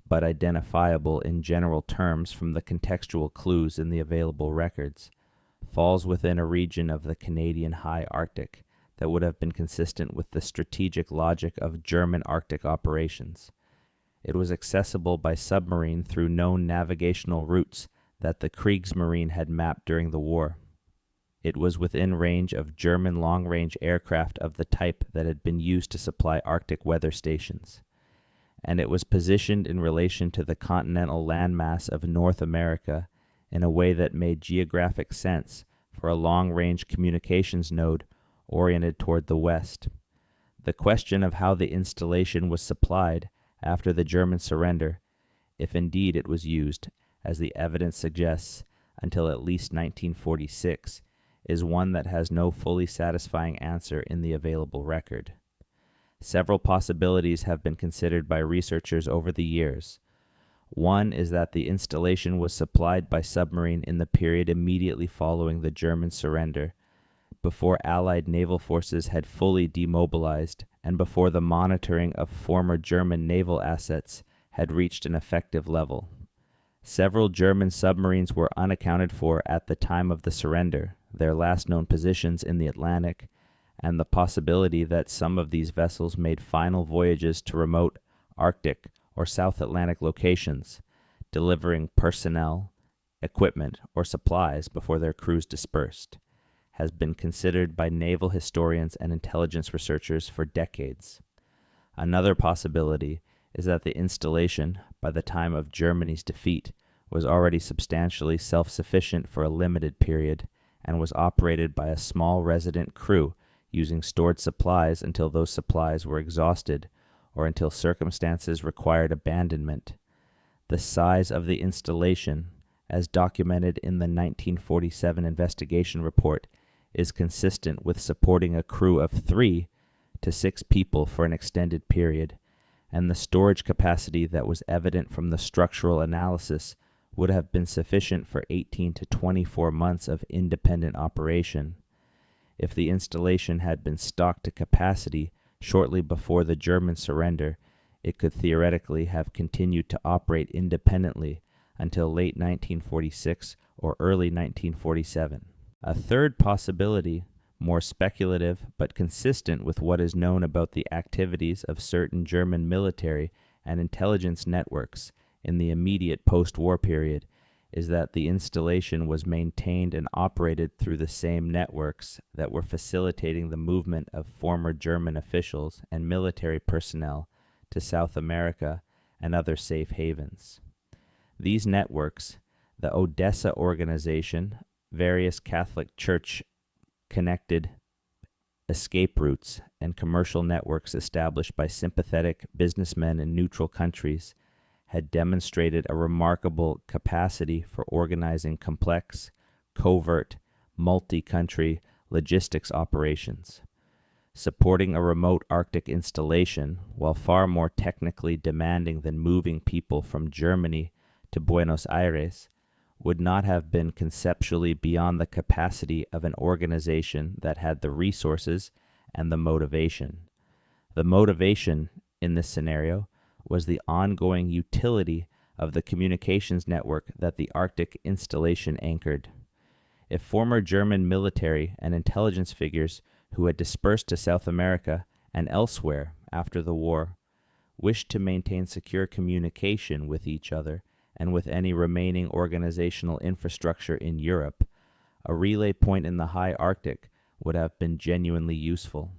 but identifiable in general terms from the contextual clues in the available records, falls within a region of the Canadian high Arctic that would have been consistent with the strategic logic of German Arctic operations. It was accessible by submarine through known navigational routes that the Kriegsmarine had mapped during the war. It was within range of German long-range aircraft of the type that had been used to supply Arctic weather stations, and it was positioned in relation to the continental landmass of North America in a way that made geographic sense for a long-range communications node oriented toward the west. The question of how the installation was supplied after the German surrender, if indeed it was used, as the evidence suggests, until at least 1946, is one that has no fully satisfying answer in the available record. Several possibilities have been considered by researchers over the years. One is that the installation was supplied by submarine in the period immediately following the German surrender, before Allied naval forces had fully demobilized and before the monitoring of former German naval assets had reached an effective level. Several German submarines were unaccounted for at the time of the surrender, their last known positions in the Atlantic, and the possibility that some of these vessels made final voyages to remote Arctic or South Atlantic locations, delivering personnel, equipment, or supplies before their crews dispersed, has been considered by naval historians and intelligence researchers for decades. Another possibility is that the installation, by the time of Germany's defeat, was already substantially self-sufficient for a limited period and was operated by a small resident crew using stored supplies until those supplies were exhausted or until circumstances required abandonment. The size of the installation, as documented in the 1947 investigation report, is consistent with supporting a crew of 3 to 6 people for an extended period, and the storage capacity that was evident from the structural analysis would have been sufficient for 18 to 24 months of independent operation. If the installation had been stocked to capacity shortly before the German surrender, it could theoretically have continued to operate independently until late 1946 or early 1947. A third possibility, more speculative but consistent with what is known about the activities of certain German military and intelligence networks in the immediate post-war period, is that the installation was maintained and operated through the same networks that were facilitating the movement of former German officials and military personnel to South America and other safe havens. These networks, the Odessa organization, various Catholic Church-connected escape routes, and commercial networks established by sympathetic businessmen in neutral countries, had demonstrated a remarkable capacity for organizing complex, covert, multi-country logistics operations. Supporting a remote Arctic installation, while far more technically demanding than moving people from Germany to Buenos Aires, would not have been conceptually beyond the capacity of an organization that had the resources and the motivation. The motivation, in this scenario, was the ongoing utility of the communications network that the Arctic installation anchored. If former German military and intelligence figures who had dispersed to South America and elsewhere after the war wished to maintain secure communication with each other and with any remaining organizational infrastructure in Europe, a relay point in the high Arctic would have been genuinely useful.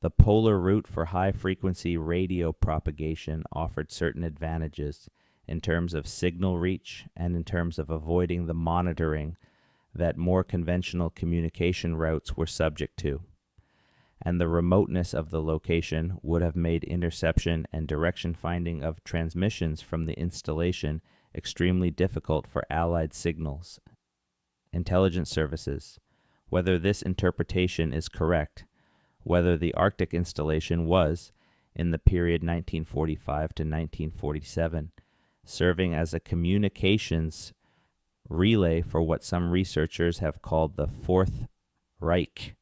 The polar route for high-frequency radio propagation offered certain advantages in terms of signal reach and in terms of avoiding the monitoring that more conventional communication routes were subject to, and the remoteness of the location would have made interception and direction finding of transmissions from the installation extremely difficult for Allied signals. Intelligence services. Whether this interpretation is correct, whether the Arctic installation was, in the period 1945 to 1947, serving as a communications relay for what some researchers have called the Fourth Reich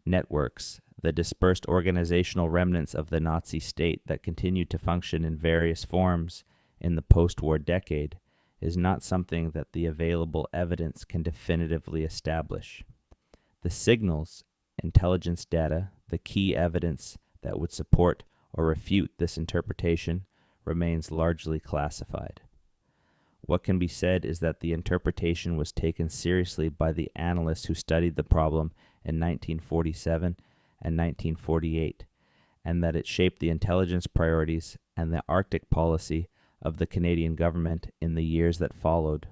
networks, the dispersed organizational remnants of the Nazi state that continued to function in various forms in the post-war decade, is not something that the available evidence can definitively establish. The signals, intelligence data, the key evidence that would support or refute this interpretation, remains largely classified. What can be said is that the interpretation was taken seriously by the analysts who studied the problem in 1947 and 1948, and that it shaped the intelligence priorities and the Arctic policy of the Canadian government in the years that followed.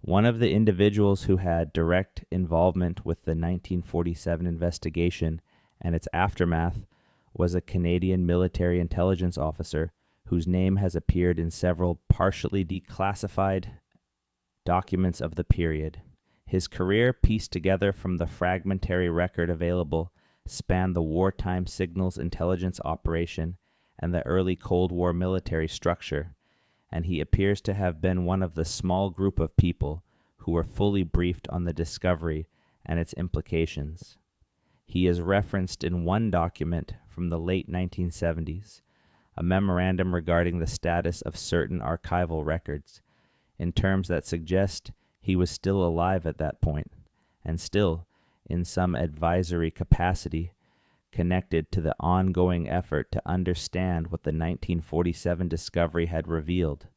One of the individuals who had direct involvement with the 1947 investigation and its aftermath was a Canadian military intelligence officer whose name has appeared in several partially declassified documents of the period. His career, pieced together from the fragmentary record available, spanned the wartime signals intelligence operation and the early Cold War military structure, and he appears to have been one of the small group of people who were fully briefed on the discovery and its implications. He is referenced in one document from the late 1970s, a memorandum regarding the status of certain archival records, in terms that suggest he was still alive at that point, and still, in some advisory capacity, connected to the ongoing effort to understand what the 1947 discovery had revealed.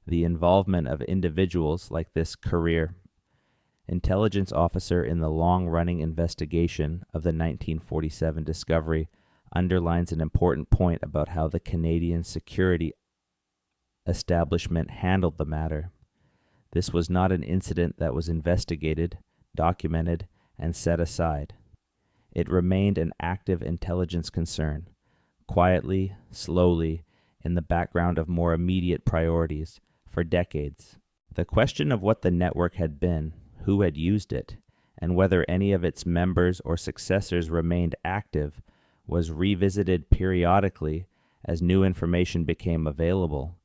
The involvement of individuals like this career intelligence officer in the long-running investigation of the 1947 discovery underlines an important point about how the Canadian security establishment handled the matter. This was not an incident that was investigated, documented, and set aside. It remained an active intelligence concern, quietly, slowly, in the background of more immediate priorities, for decades. The question of what the network had been, who had used it, and whether any of its members or successors remained active was revisited periodically as new information became available,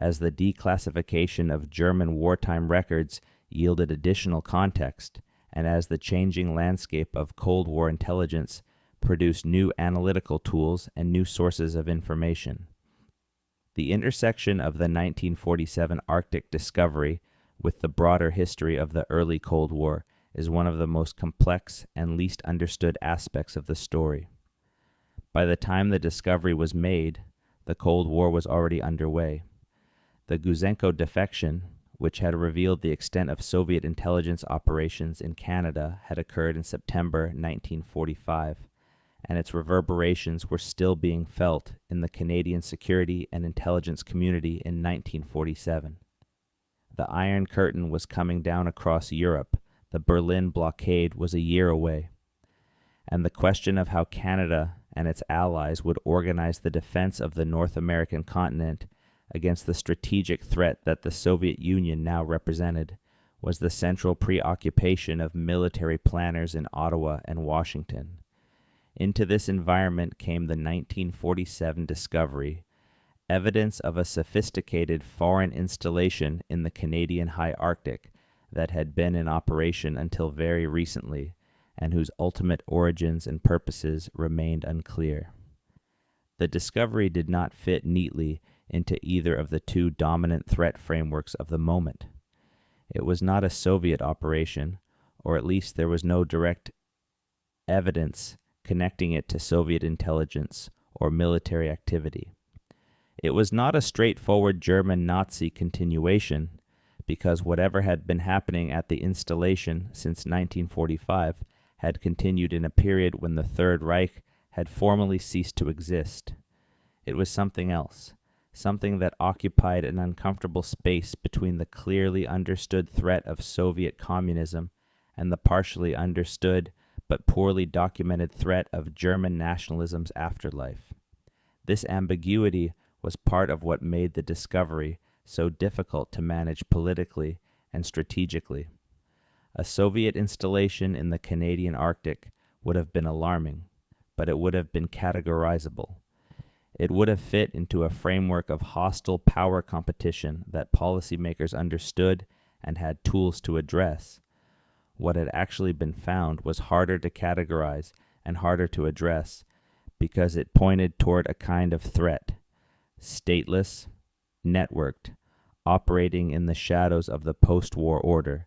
as the declassification of German wartime records yielded additional context, and as the changing landscape of Cold War intelligence produced new analytical tools and new sources of information. The intersection of the 1947 Arctic discovery with the broader history of the early Cold War is one of the most complex and least understood aspects of the story. By the time the discovery was made, the Cold War was already underway. The Guzenko defection, which had revealed the extent of Soviet intelligence operations in Canada, had occurred in September 1945, and its reverberations were still being felt in the Canadian security and intelligence community in 1947. The Iron Curtain was coming down across Europe. The Berlin blockade was a year away. And the question of how Canada and its allies would organize the defense of the North American continent against the strategic threat that the Soviet Union now represented was the central preoccupation of military planners in Ottawa and Washington. Into this environment came the 1947 discovery, evidence of a sophisticated foreign installation in the Canadian high Arctic that had been in operation until very recently, and whose ultimate origins and purposes remained unclear. The discovery did not fit neatly into either of the two dominant threat frameworks of the moment. It was not a Soviet operation, or at least there was no direct evidence connecting it to Soviet intelligence or military activity. It was not a straightforward German Nazi continuation, because whatever had been happening at the installation since 1945 had continued in a period when the Third Reich had formally ceased to exist. It was something else, something that occupied an uncomfortable space between the clearly understood threat of Soviet communism and the partially understood but poorly documented threat of German nationalism's afterlife. This ambiguity was part of what made the discovery so difficult to manage politically and strategically. A Soviet installation in the Canadian Arctic would have been alarming, but it would have been categorizable. It would have fit into a framework of hostile power competition that policymakers understood and had tools to address. What had actually been found was harder to categorize and harder to address because it pointed toward a kind of threat, stateless, networked, operating in the shadows of the post-war order,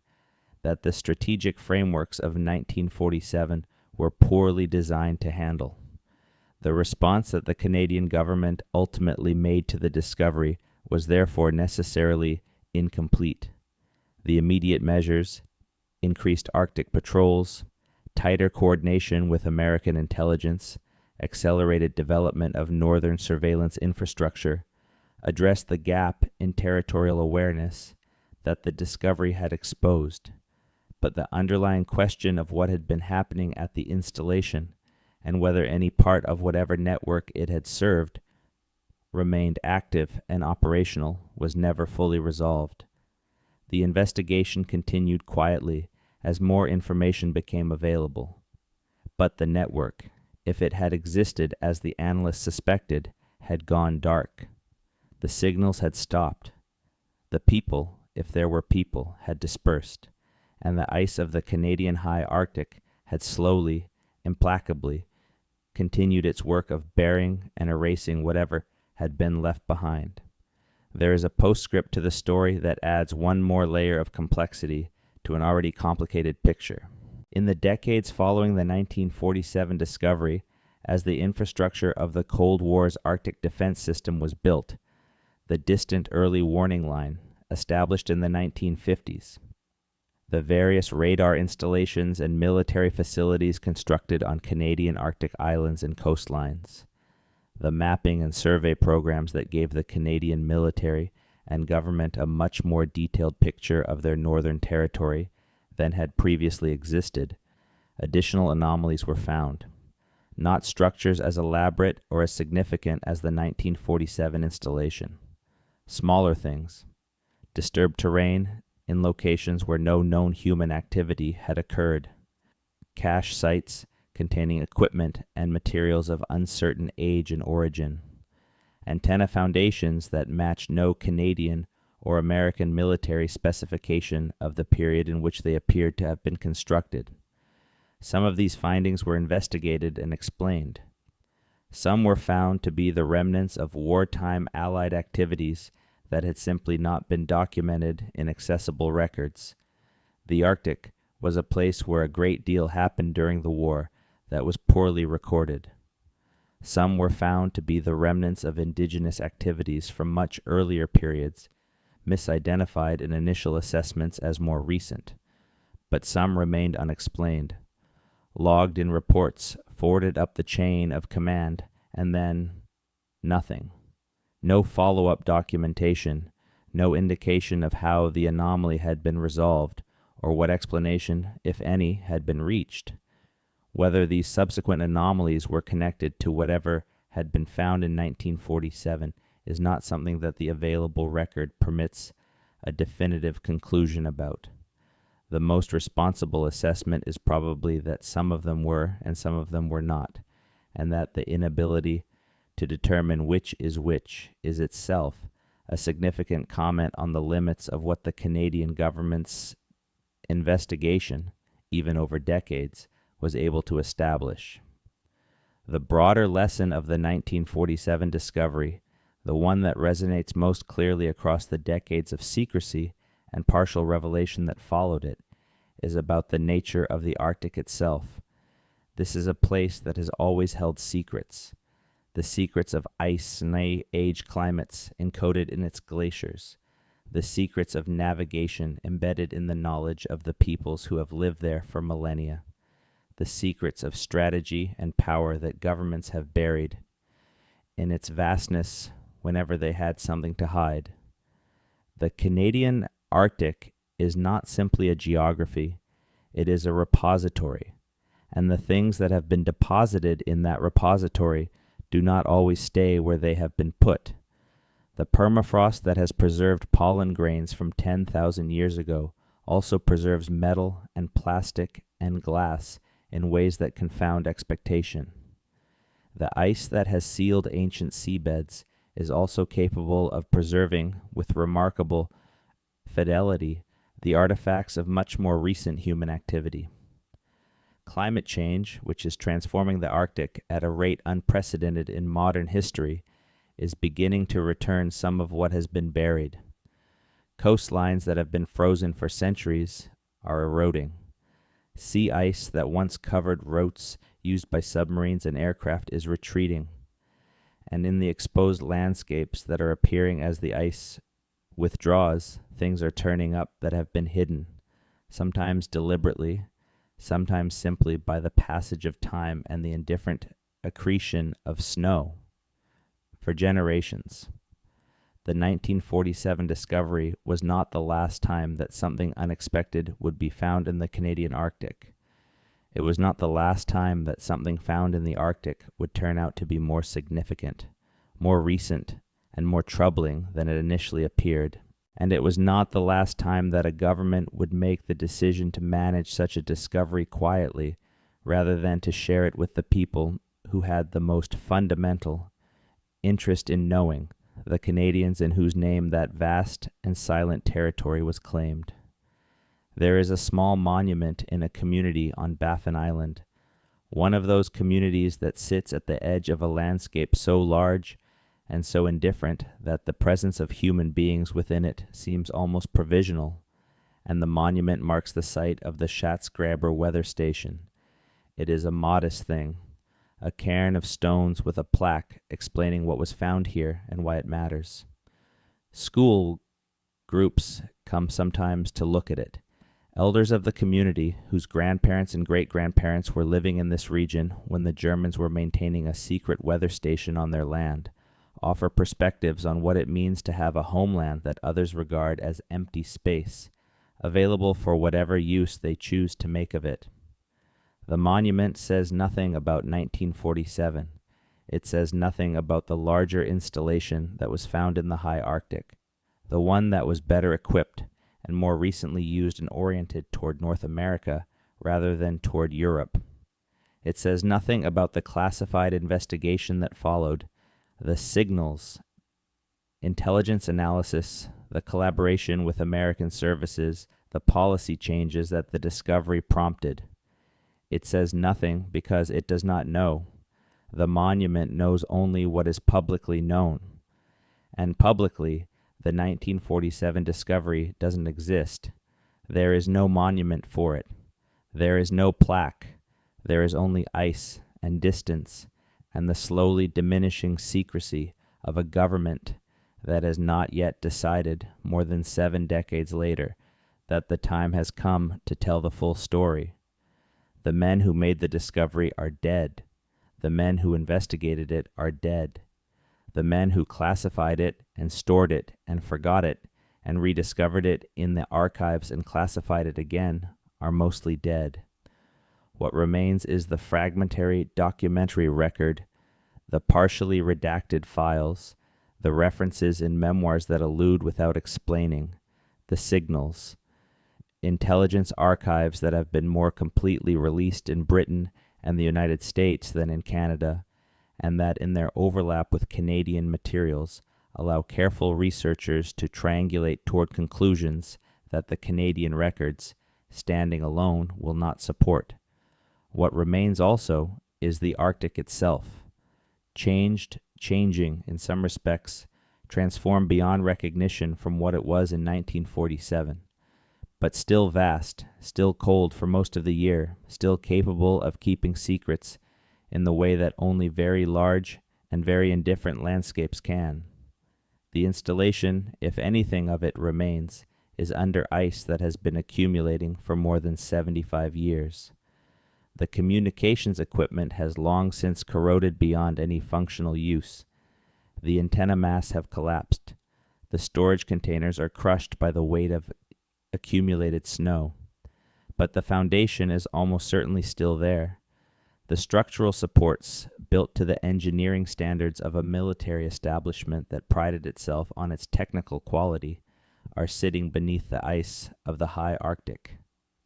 that the strategic frameworks of 1947 were poorly designed to handle. The response that the Canadian government ultimately made to the discovery was therefore necessarily incomplete. The immediate measures, increased Arctic patrols, tighter coordination with American intelligence, accelerated development of northern surveillance infrastructure, addressed the gap in territorial awareness that the discovery had exposed. But the underlying question of what had been happening at the installation and whether any part of whatever network it had served remained active and operational was never fully resolved. The investigation continued quietly as more information became available. But the network, if it had existed as the analysts suspected, had gone dark. The signals had stopped. The people, if there were people, had dispersed, and the ice of the Canadian high Arctic had slowly, implacably, continued its work of burying and erasing whatever had been left behind. There is a postscript to the story that adds one more layer of complexity to an already complicated picture. In the decades following the 1947 discovery, as the infrastructure of the Cold War's Arctic defense system was built, the distant early warning line, established in the 1950s, the various radar installations and military facilities constructed on Canadian Arctic islands and coastlines, the mapping and survey programs that gave the Canadian military and government a much more detailed picture of their northern territory than had previously existed, additional anomalies were found. Not structures as elaborate or as significant as the 1947 installation. Smaller things. Disturbed terrain in locations where no known human activity had occurred. Cache sites containing equipment and materials of uncertain age and origin. antenna foundations that match no Canadian or American military specification of the period in which they appeared to have been constructed. Some of these findings were investigated and explained. Some were found to be the remnants of wartime Allied activities that had simply not been documented in accessible records. The Arctic was a place where a great deal happened during the war that was poorly recorded. Some were found to be the remnants of indigenous activities from much earlier periods, misidentified in initial assessments as more recent, but some remained unexplained, logged in reports forwarded up the chain of command, and then nothing. No follow-up documentation, no indication of how the anomaly had been resolved, or what explanation, if any, had been reached. Whether these subsequent anomalies were connected to whatever had been found in 1947 is not something that the available record permits a definitive conclusion about. The most responsible assessment is probably that some of them were and some of them were not, and that the inability to determine which is itself a significant comment on the limits of what the Canadian government's investigation, even over decades, was able to establish. The broader lesson of the 1947 discovery, the one that resonates most clearly across the decades of secrecy and partial revelation that followed it, is about the nature of the Arctic itself. This is a place that has always held secrets, the secrets of ice and age climates encoded in its glaciers, the secrets of navigation embedded in the knowledge of the peoples who have lived there for millennia, the secrets of strategy and power that governments have buried in its vastness whenever they had something to hide. The Canadian Arctic is not simply a geography, it is a repository, and the things that have been deposited in that repository do not always stay where they have been put. The permafrost that has preserved pollen grains from 10,000 years ago also preserves metal and plastic and glass in ways that confound expectation. The ice that has sealed ancient seabeds is also capable of preserving, with remarkable fidelity, the artifacts of much more recent human activity. Climate change, which is transforming the Arctic at a rate unprecedented in modern history, is beginning to return some of what has been buried. Coastlines that have been frozen for centuries are eroding. Sea ice that once covered routes used by submarines and aircraft is retreating. And in the exposed landscapes that are appearing as the ice withdraws, things are turning up that have been hidden, sometimes deliberately, sometimes simply by the passage of time and the indifferent accretion of snow. For generations, the 1947 discovery was not the last time that something unexpected would be found in the Canadian Arctic. It was not the last time that something found in the Arctic would turn out to be more significant, more recent, and more troubling than it initially appeared. And it was not the last time that a government would make the decision to manage such a discovery quietly, rather than to share it with the people who had the most fundamental interest in knowing, the Canadians in whose name that vast and silent territory was claimed. There is a small monument in a community on Baffin Island, one of those communities that sits at the edge of a landscape so large and so indifferent that the presence of human beings within it seems almost provisional, and the monument marks the site of the Schatzgraber weather station. It is a modest thing, a cairn of stones with a plaque explaining what was found here and why it matters. School groups come sometimes to look at it. Elders of the community, whose grandparents and great-grandparents were living in this region when the Germans were maintaining a secret weather station on their land, offer perspectives on what it means to have a homeland that others regard as empty space, available for whatever use they choose to make of it. The monument says nothing about 1947. It says nothing about the larger installation that was found in the high Arctic, the one that was better equipped and more recently used and oriented toward North America rather than toward Europe. It says nothing about the classified investigation that followed, the signals, intelligence analysis, the collaboration with American services, the policy changes that the discovery prompted. It says nothing because it does not know. The monument knows only what is publicly known. And publicly, the 1947 discovery doesn't exist. There is no monument for it. There is no plaque. There is only ice and distance and the slowly diminishing secrecy of a government that has not yet decided, more than 7 decades later, that the time has come to tell the full story. The men who made the discovery are dead. The men who investigated it are dead. The men who classified it and stored it and forgot it and rediscovered it in the archives and classified it again are mostly dead. What remains is the fragmentary documentary record, the partially redacted files, the references in memoirs that allude without explaining, the signals, intelligence archives that have been more completely released in Britain and the United States than in Canada, and that in their overlap with Canadian materials allow careful researchers to triangulate toward conclusions that the Canadian records, standing alone, will not support. What remains also is the Arctic itself, changing in some respects, transformed beyond recognition from what it was in 1947, but still vast, still cold for most of the year, still capable of keeping secrets in the way that only very large and very indifferent landscapes can. The installation, if anything of it remains, is under ice that has been accumulating for more than 75 years. The communications equipment has long since corroded beyond any functional use. The antenna masts have collapsed. The storage containers are crushed by the weight of accumulated snow. But the foundation is almost certainly still there. The structural supports, built to the engineering standards of a military establishment that prided itself on its technical quality, are sitting beneath the ice of the high Arctic,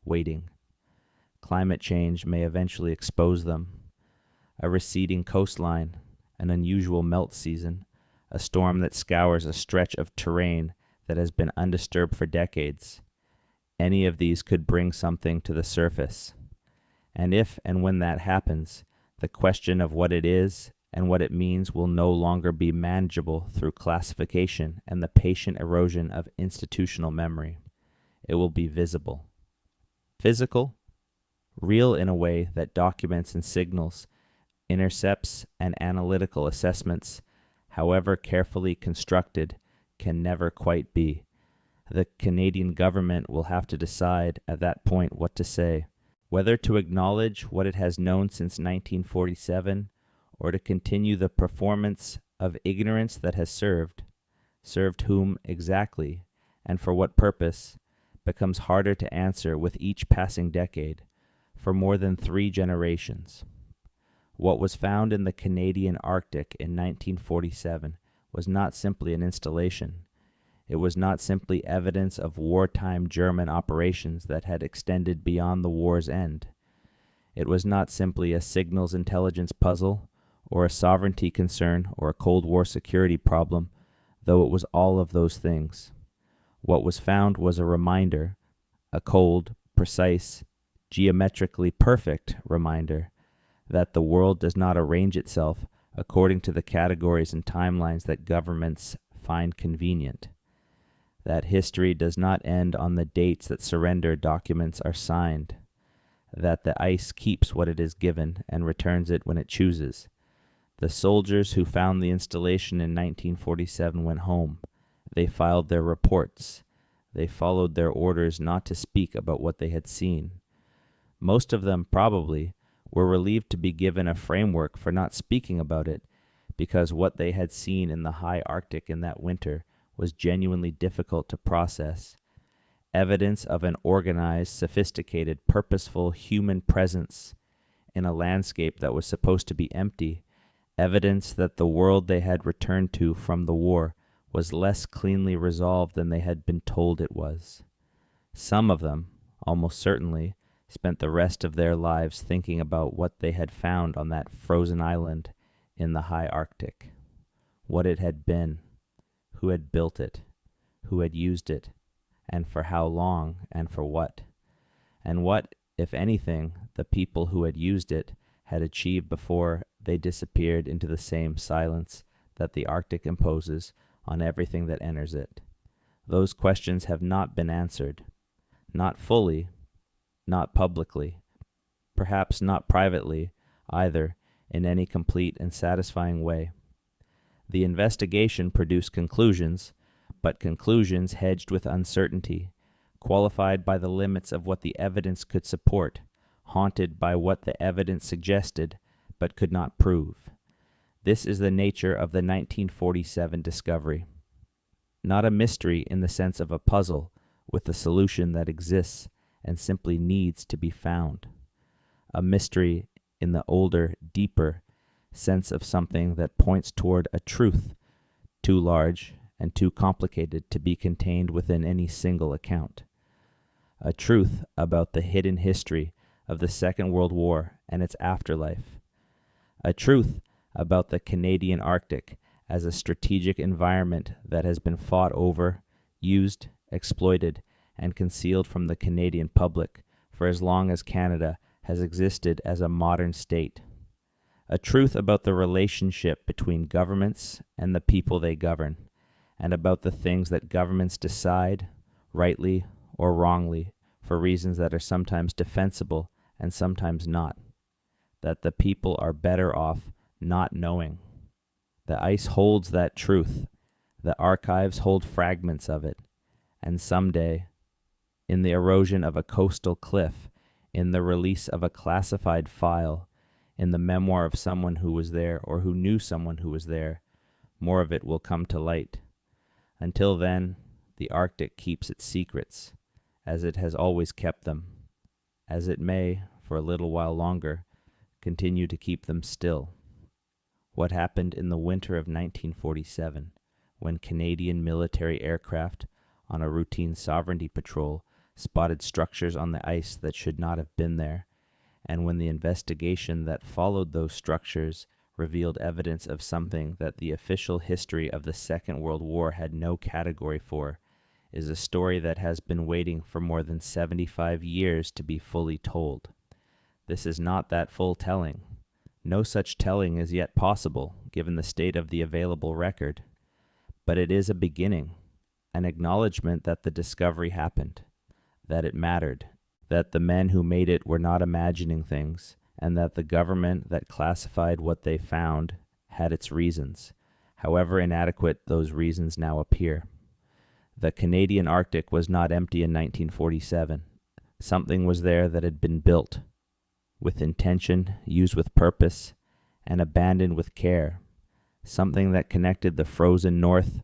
waiting. Climate change may eventually expose them. A receding coastline, an unusual melt season, a storm that scours a stretch of terrain that has been undisturbed for decades. Any of these could bring something to the surface. And if and when that happens, the question of what it is and what it means will no longer be manageable through classification and the patient erosion of institutional memory. It will be visible. Physical? Real in a way that documents and signals, intercepts and analytical assessments, however carefully constructed, can never quite be. The Canadian government will have to decide at that point what to say, whether to acknowledge what it has known since 1947 or to continue the performance of ignorance that has served whom exactly, and for what purpose, becomes harder to answer with each passing decade. For more than 3 generations. What was found in the Canadian Arctic in 1947 was not simply an installation. It was not simply evidence of wartime German operations that had extended beyond the war's end. It was not simply a signals intelligence puzzle, or a sovereignty concern, or a Cold War security problem, though it was all of those things. What was found was a reminder, a cold, precise, geometrically perfect reminder that the world does not arrange itself according to the categories and timelines that governments find convenient, that history does not end on the dates that surrender documents are signed, that the ice keeps what it is given and returns it when it chooses. The soldiers who found the installation in 1947 went home. They filed their reports. They followed their orders not to speak about what they had seen. Most of them, probably, were relieved to be given a framework for not speaking about it, because what they had seen in the high Arctic in that winter was genuinely difficult to process. Evidence of an organized, sophisticated, purposeful human presence in a landscape that was supposed to be empty. Evidence that the world they had returned to from the war was less cleanly resolved than they had been told it was. Some of them, almost certainly, spent the rest of their lives thinking about what they had found on that frozen island in the high Arctic. what it had been, who had built it, who had used it, and for how long and for what, and what, if anything, the people who had used it had achieved before they disappeared into the same silence that the Arctic imposes on everything that enters it. Those questions have not been answered, not fully, not publicly, perhaps not privately either, in any complete and satisfying way. The investigation produced conclusions, but conclusions hedged with uncertainty, qualified by the limits of what the evidence could support, haunted by what the evidence suggested but could not prove. This is the nature of the 1947 discovery. Not a mystery in the sense of a puzzle with a solution that exists and simply needs to be found. A mystery in the older, deeper sense of something that points toward a truth too large and too complicated to be contained within any single account. A truth about the hidden history of the Second World War and its afterlife. A truth about the Canadian Arctic as a strategic environment that has been fought over, used, exploited, and concealed from the Canadian public for as long as Canada has existed as a modern state. A truth about the relationship between governments and the people they govern, and about the things that governments decide, rightly or wrongly, for reasons that are sometimes defensible and sometimes not, that the people are better off not knowing. The ice holds that truth, the archives hold fragments of it, and someday, in the erosion of a coastal cliff, in the release of a classified file, in the memoir of someone who was there or who knew someone who was there, more of it will come to light. Until then, the Arctic keeps its secrets, as it has always kept them, as it may, for a little while longer, continue to keep them still. What happened in the winter of 1947, when Canadian military aircraft on a routine sovereignty patrol spotted structures on the ice that should not have been there, and when the investigation that followed those structures revealed evidence of something that the official history of the Second World War had no category for, is a story that has been waiting for more than 75 years to be fully told. This is not that full telling. No such telling is yet possible, given the state of the available record. But it is a beginning, an acknowledgement that the discovery happened, that it mattered, that the men who made it were not imagining things, and that the government that classified what they found had its reasons, however inadequate those reasons now appear. The Canadian Arctic was not empty in 1947. Something was there that had been built, with intention, used with purpose, and abandoned with care, something that connected the frozen north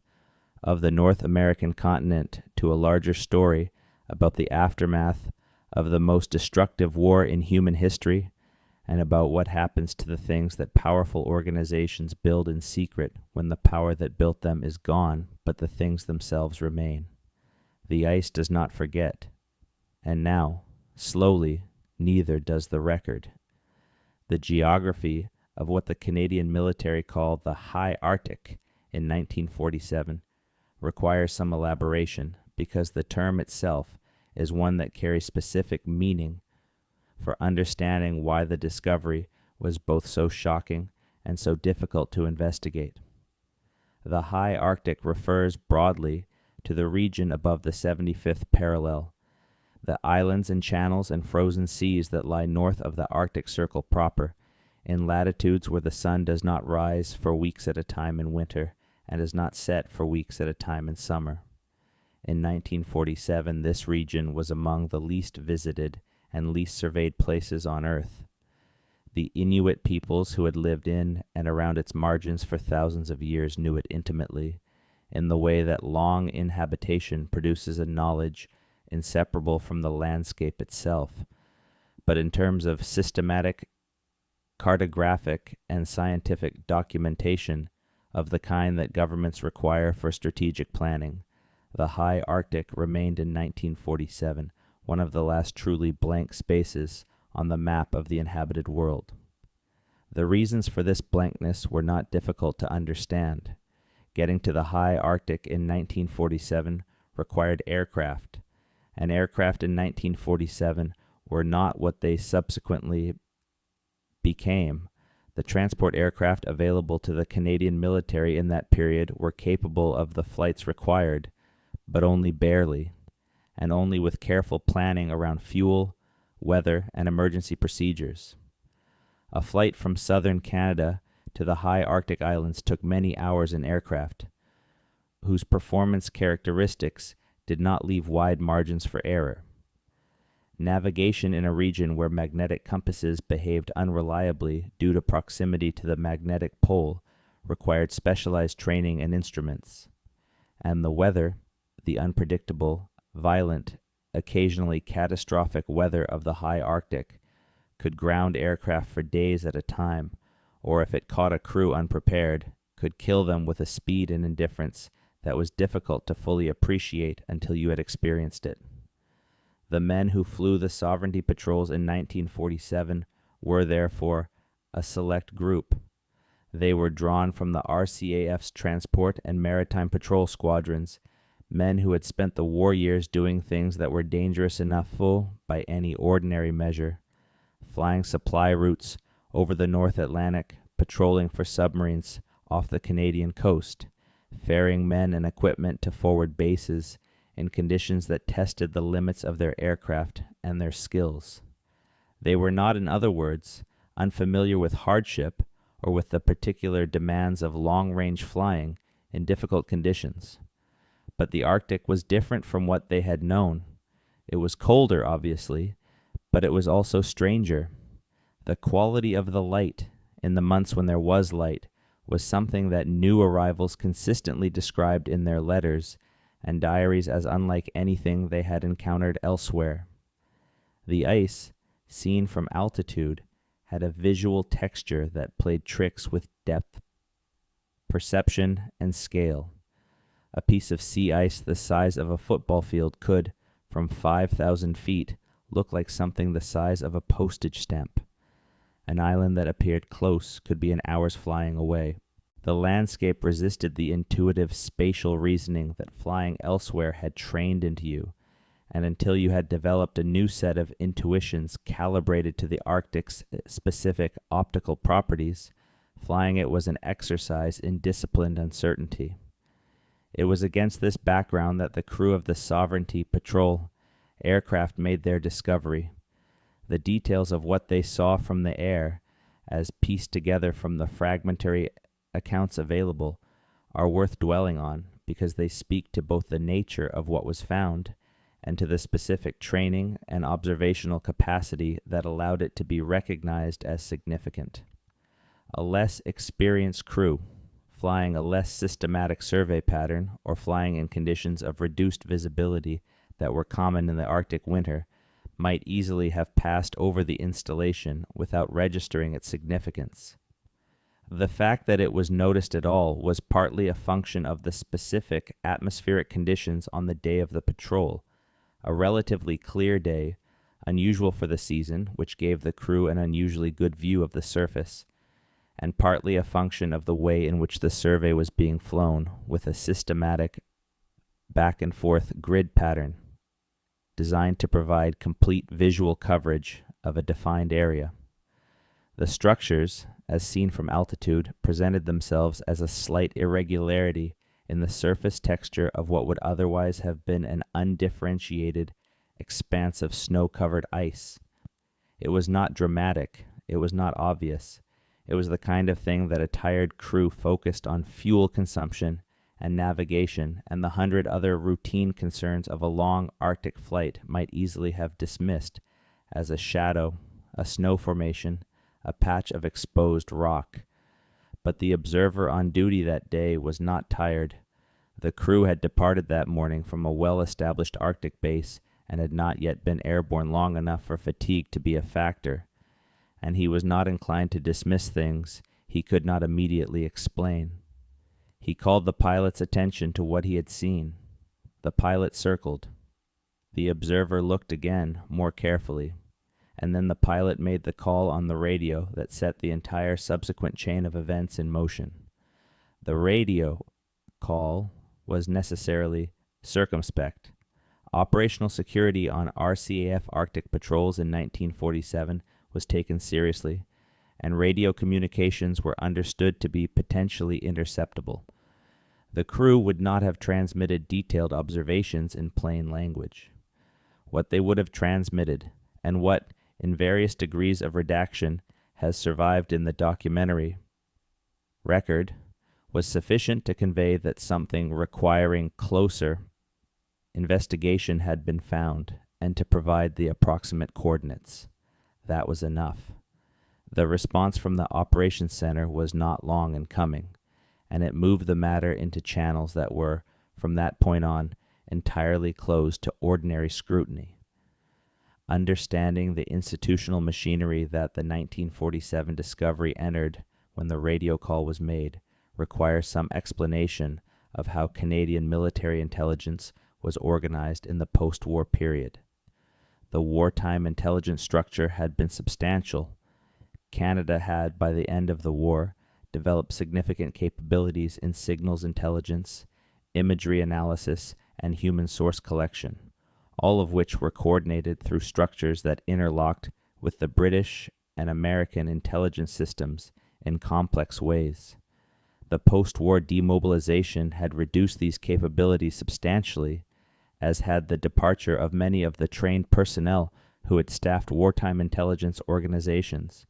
of the North American continent to a larger story about the aftermath of the most destructive war in human history, and about what happens to the things that powerful organizations build in secret when the power that built them is gone, but the things themselves remain. The ice does not forget, and now, slowly, neither does the record. The geography of what the Canadian military called the High Arctic in 1947 requires some elaboration, because the term itself is one that carries specific meaning for understanding why the discovery was both so shocking and so difficult to investigate. The High Arctic refers broadly to the region above the 75th parallel, the islands and channels and frozen seas that lie north of the Arctic Circle proper, in latitudes where the sun does not rise for weeks at a time in winter and does not set for weeks at a time in summer. In 1947, this region was among the least visited and least surveyed places on Earth. The Inuit peoples who had lived in and around its margins for thousands of years knew it intimately, in the way that long inhabitation produces a knowledge inseparable from the landscape itself, but in terms of systematic, cartographic, and scientific documentation of the kind that governments require for strategic planning, the High Arctic remained in 1947 one of the last truly blank spaces on the map of the inhabited world. The reasons for this blankness were not difficult to understand. Getting to the high Arctic in 1947 required aircraft, and aircraft in 1947 were not what they subsequently became. The transport aircraft available to the Canadian military in that period were capable of the flights required, but only barely, and only with careful planning around fuel, weather, and emergency procedures. A flight from southern Canada to the high Arctic islands took many hours in aircraft, whose performance characteristics did not leave wide margins for error. Navigation in a region where magnetic compasses behaved unreliably due to proximity to the magnetic pole required specialized training and instruments. And the weather, the unpredictable, violent, occasionally catastrophic weather of the high Arctic, could ground aircraft for days at a time, or if it caught a crew unprepared, could kill them with a speed and indifference that was difficult to fully appreciate until you had experienced it. The men who flew the sovereignty patrols in 1947 were therefore a select group. They were drawn from the RCAF's transport and maritime patrol squadrons, men who had spent the war years doing things that were dangerous enough by any ordinary measure, flying supply routes over the North Atlantic, patrolling for submarines off the Canadian coast, ferrying men and equipment to forward bases in conditions that tested the limits of their aircraft and their skills. They were not, in other words, unfamiliar with hardship or with the particular demands of long-range flying in difficult conditions. But the Arctic was different from what they had known. It was colder, obviously, but it was also stranger. The quality of the light, in the months when there was light, was something that new arrivals consistently described in their letters and diaries as unlike anything they had encountered elsewhere. The ice, seen from altitude, had a visual texture that played tricks with depth, perception, and scale. A piece of sea ice the size of a football field could, from 5,000 feet, look like something the size of a postage stamp. An island that appeared close could be an hour's flying away. The landscape resisted the intuitive spatial reasoning that flying elsewhere had trained into you, and until you had developed a new set of intuitions calibrated to the Arctic's specific optical properties, flying it was an exercise in disciplined uncertainty. It was against this background that the crew of the Sovereignty Patrol aircraft made their discovery. The details of what they saw from the air, as pieced together from the fragmentary accounts available, are worth dwelling on because they speak to both the nature of what was found and to the specific training and observational capacity that allowed it to be recognized as significant. A less experienced crew, flying a less systematic survey pattern or flying in conditions of reduced visibility that were common in the Arctic winter, might easily have passed over the installation without registering its significance. The fact that it was noticed at all was partly a function of the specific atmospheric conditions on the day of the patrol, a relatively clear day, unusual for the season, which gave the crew an unusually good view of the surface, and partly a function of the way in which the survey was being flown, with a systematic back-and-forth grid pattern designed to provide complete visual coverage of a defined area. The structures, as seen from altitude, presented themselves as a slight irregularity in the surface texture of what would otherwise have been an undifferentiated expanse of snow-covered ice. It was not dramatic, it was not obvious. It was the kind of thing that a tired crew focused on fuel consumption and navigation and the 100 other routine concerns of a long Arctic flight might easily have dismissed as a shadow, a snow formation, a patch of exposed rock. But the observer on duty that day was not tired. The crew had departed that morning from a well-established Arctic base and had not yet been airborne long enough for fatigue to be a factor, and he was not inclined to dismiss things he could not immediately explain. He called the pilot's attention to what he had seen. The pilot circled. The observer looked again, more carefully, and then the pilot made the call on the radio that set the entire subsequent chain of events in motion. The radio call was necessarily circumspect. Operational security on RCAF Arctic patrols in 1947 was taken seriously, and radio communications were understood to be potentially interceptable. The crew would not have transmitted detailed observations in plain language. What they would have transmitted, and what, in various degrees of redaction, has survived in the documentary record, was sufficient to convey that something requiring closer investigation had been found, and to provide the approximate coordinates. That was enough. The response from the operations center was not long in coming, and it moved the matter into channels that were, from that point on, entirely closed to ordinary scrutiny. Understanding the institutional machinery that the 1947 discovery entered when the radio call was made requires some explanation of how Canadian military intelligence was organized in the post-war period. The wartime intelligence structure had been substantial. Canada had, by the end of the war, developed significant capabilities in signals intelligence, imagery analysis, and human source collection, all of which were coordinated through structures that interlocked with the British and American intelligence systems in complex ways. The post-war demobilization had reduced these capabilities substantially, as had the departure of many of the trained personnel who had staffed wartime intelligence organizations.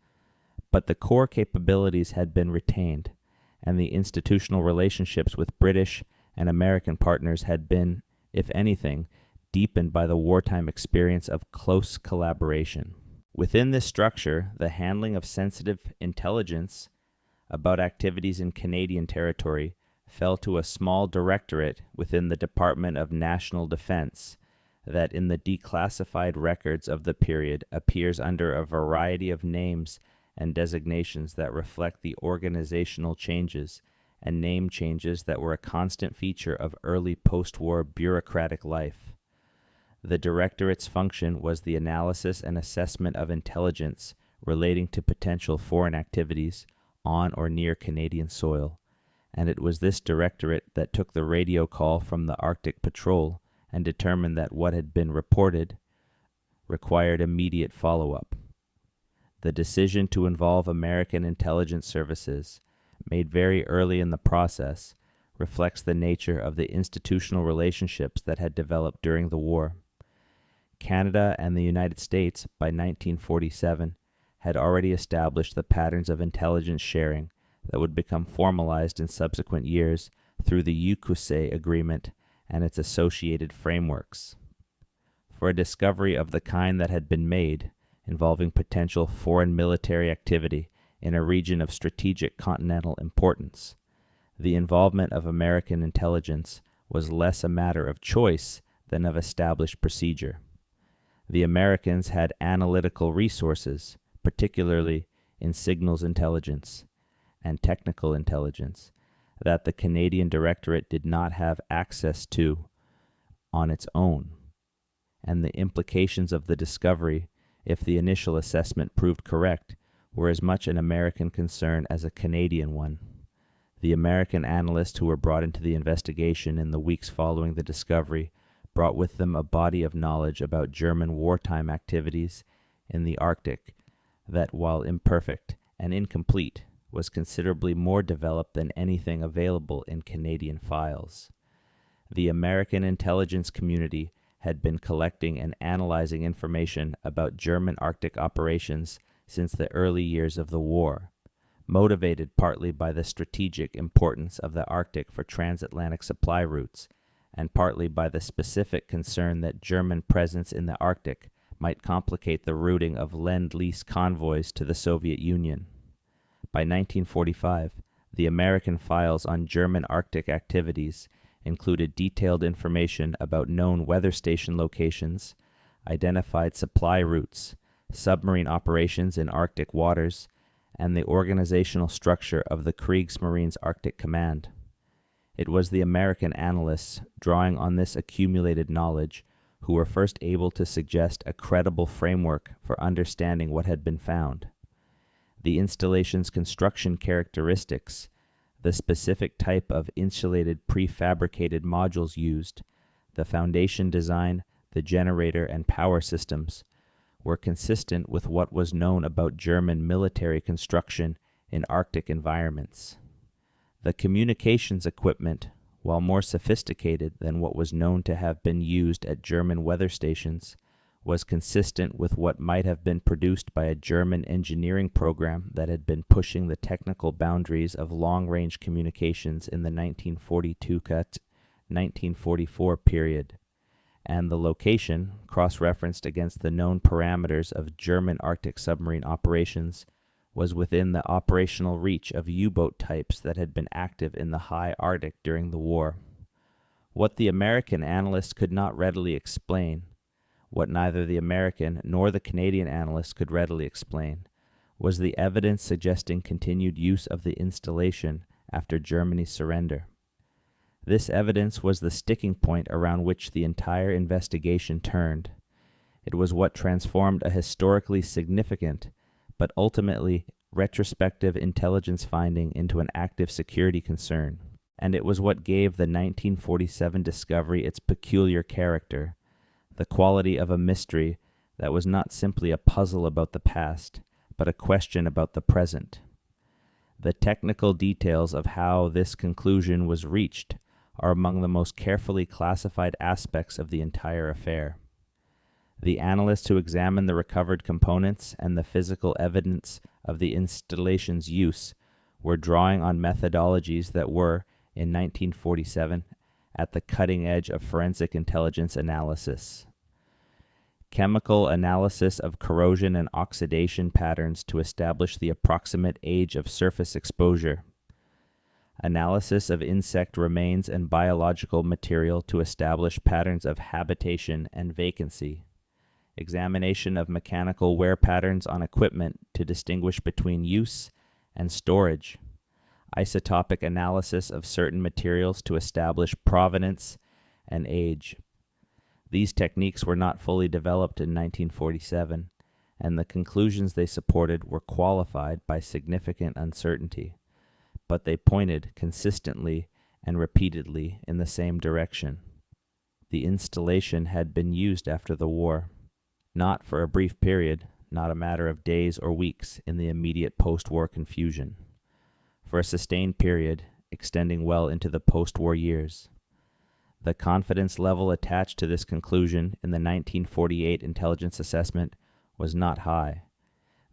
But the core capabilities had been retained, and the institutional relationships with British and American partners had been, if anything, deepened by the wartime experience of close collaboration. Within this structure, the handling of sensitive intelligence about activities in Canadian territory fell to a small directorate within the Department of National Defense that in the declassified records of the period appears under a variety of names and designations that reflect the organizational changes and name changes that were a constant feature of early post-war bureaucratic life. The directorate's function was the analysis and assessment of intelligence relating to potential foreign activities on or near Canadian soil, and it was this directorate that took the radio call from the Arctic Patrol and determined that what had been reported required immediate follow-up. The decision to involve American intelligence services, made very early in the process, reflects the nature of the institutional relationships that had developed during the war. Canada and the United States, by 1947, had already established the patterns of intelligence sharing that would become formalized in subsequent years through the UQC agreement and its associated frameworks. For a discovery of the kind that had been made, involving potential foreign military activity in a region of strategic continental importance, the involvement of American intelligence was less a matter of choice than of established procedure. The Americans had analytical resources, particularly in signals intelligence and technical intelligence, that the Canadian Directorate did not have access to on its own, and the implications of the discovery, if the initial assessment proved correct, were as much an American concern as a Canadian one. The American analysts who were brought into the investigation in the weeks following the discovery brought with them a body of knowledge about German wartime activities in the Arctic that, while imperfect and incomplete, was considerably more developed than anything available in Canadian files. The American intelligence community had been collecting and analyzing information about German Arctic operations since the early years of the war, motivated partly by the strategic importance of the Arctic for transatlantic supply routes, and partly by the specific concern that German presence in the Arctic might complicate the routing of Lend-Lease convoys to the Soviet Union. By 1945, the American files on German Arctic activities included detailed information about known weather station locations, identified supply routes, submarine operations in Arctic waters, and the organizational structure of the Kriegsmarine's Arctic Command. It was the American analysts, drawing on this accumulated knowledge, who were first able to suggest a credible framework for understanding what had been found. The installation's construction characteristics, the specific type of insulated prefabricated modules used, the foundation design, the generator and power systems, were consistent with what was known about German military construction in Arctic environments. The communications equipment, while more sophisticated than what was known to have been used at German weather stations, was consistent with what might have been produced by a German engineering program that had been pushing the technical boundaries of long-range communications in the 1942-1944 period, and the location, cross-referenced against the known parameters of German Arctic submarine operations, was within the operational reach of U-boat types that had been active in the high Arctic during the war. What the American analysts could not readily explain, what neither the American nor the Canadian analysts could readily explain, was the evidence suggesting continued use of the installation after Germany's surrender. This evidence was the sticking point around which the entire investigation turned. It was what transformed a historically significant but ultimately retrospective intelligence finding into an active security concern, and it was what gave the 1947 discovery its peculiar character, the quality of a mystery that was not simply a puzzle about the past, but a question about the present. The technical details of how this conclusion was reached are among the most carefully classified aspects of the entire affair. The analysts who examined the recovered components and the physical evidence of the installation's use were drawing on methodologies that were, in 1947, at the cutting edge of forensic intelligence analysis. Chemical analysis of corrosion and oxidation patterns to establish the approximate age of surface exposure. Analysis of insect remains and biological material to establish patterns of habitation and vacancy. Examination of mechanical wear patterns on equipment to distinguish between use and storage. Isotopic analysis of certain materials to establish provenance and age. These techniques were not fully developed in 1947, and the conclusions they supported were qualified by significant uncertainty, but they pointed consistently and repeatedly in the same direction. The installation had been used after the war. Not for a brief period, not a matter of days or weeks in the immediate post-war confusion. For a sustained period, extending well into the post-war years. The confidence level attached to this conclusion in the 1948 intelligence assessment was not high.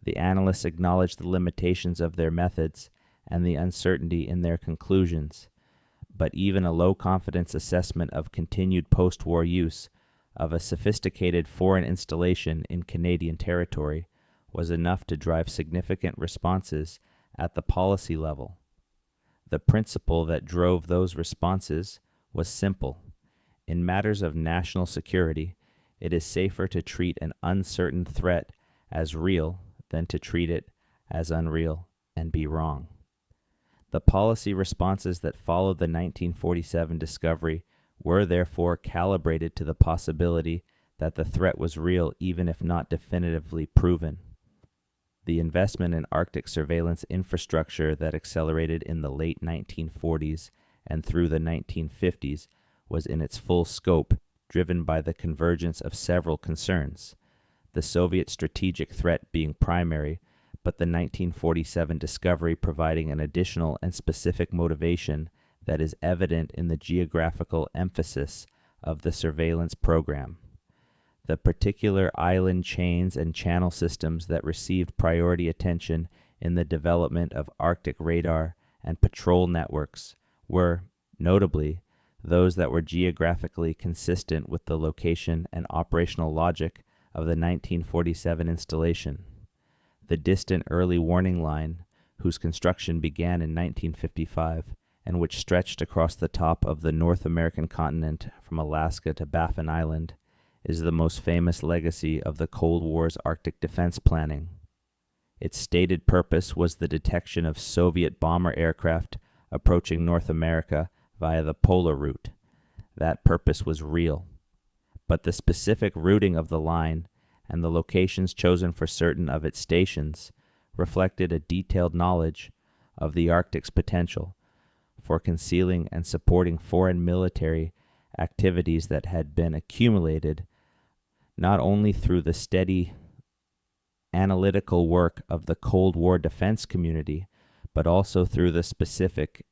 The analysts acknowledged the limitations of their methods and the uncertainty in their conclusions, but even a low-confidence assessment of continued post-war use of a sophisticated foreign installation in Canadian territory was enough to drive significant responses at the policy level. The principle that drove those responses was simple. In matters of national security, it is safer to treat an uncertain threat as real than to treat it as unreal and be wrong. The policy responses that followed the 1947 discovery were therefore calibrated to the possibility that the threat was real even if not definitively proven. The investment in Arctic surveillance infrastructure that accelerated in the late 1940s and through the 1950s was in its full scope driven by the convergence of several concerns, the Soviet strategic threat being primary, but the 1947 discovery providing an additional and specific motivation that is evident in the geographical emphasis of the surveillance program. The particular island chains and channel systems that received priority attention in the development of Arctic radar and patrol networks were, notably, those that were geographically consistent with the location and operational logic of the 1947 installation. The distant early warning line, whose construction began in 1955, and which stretched across the top of the North American continent from Alaska to Baffin Island, is the most famous legacy of the Cold War's Arctic defense planning. Its stated purpose was the detection of Soviet bomber aircraft approaching North America via the polar route. That purpose was real. But the specific routing of the line and the locations chosen for certain of its stations reflected a detailed knowledge of the Arctic's potential, for concealing and supporting foreign military activities that had been accumulated not only through the steady analytical work of the Cold War defense community, but also through the specific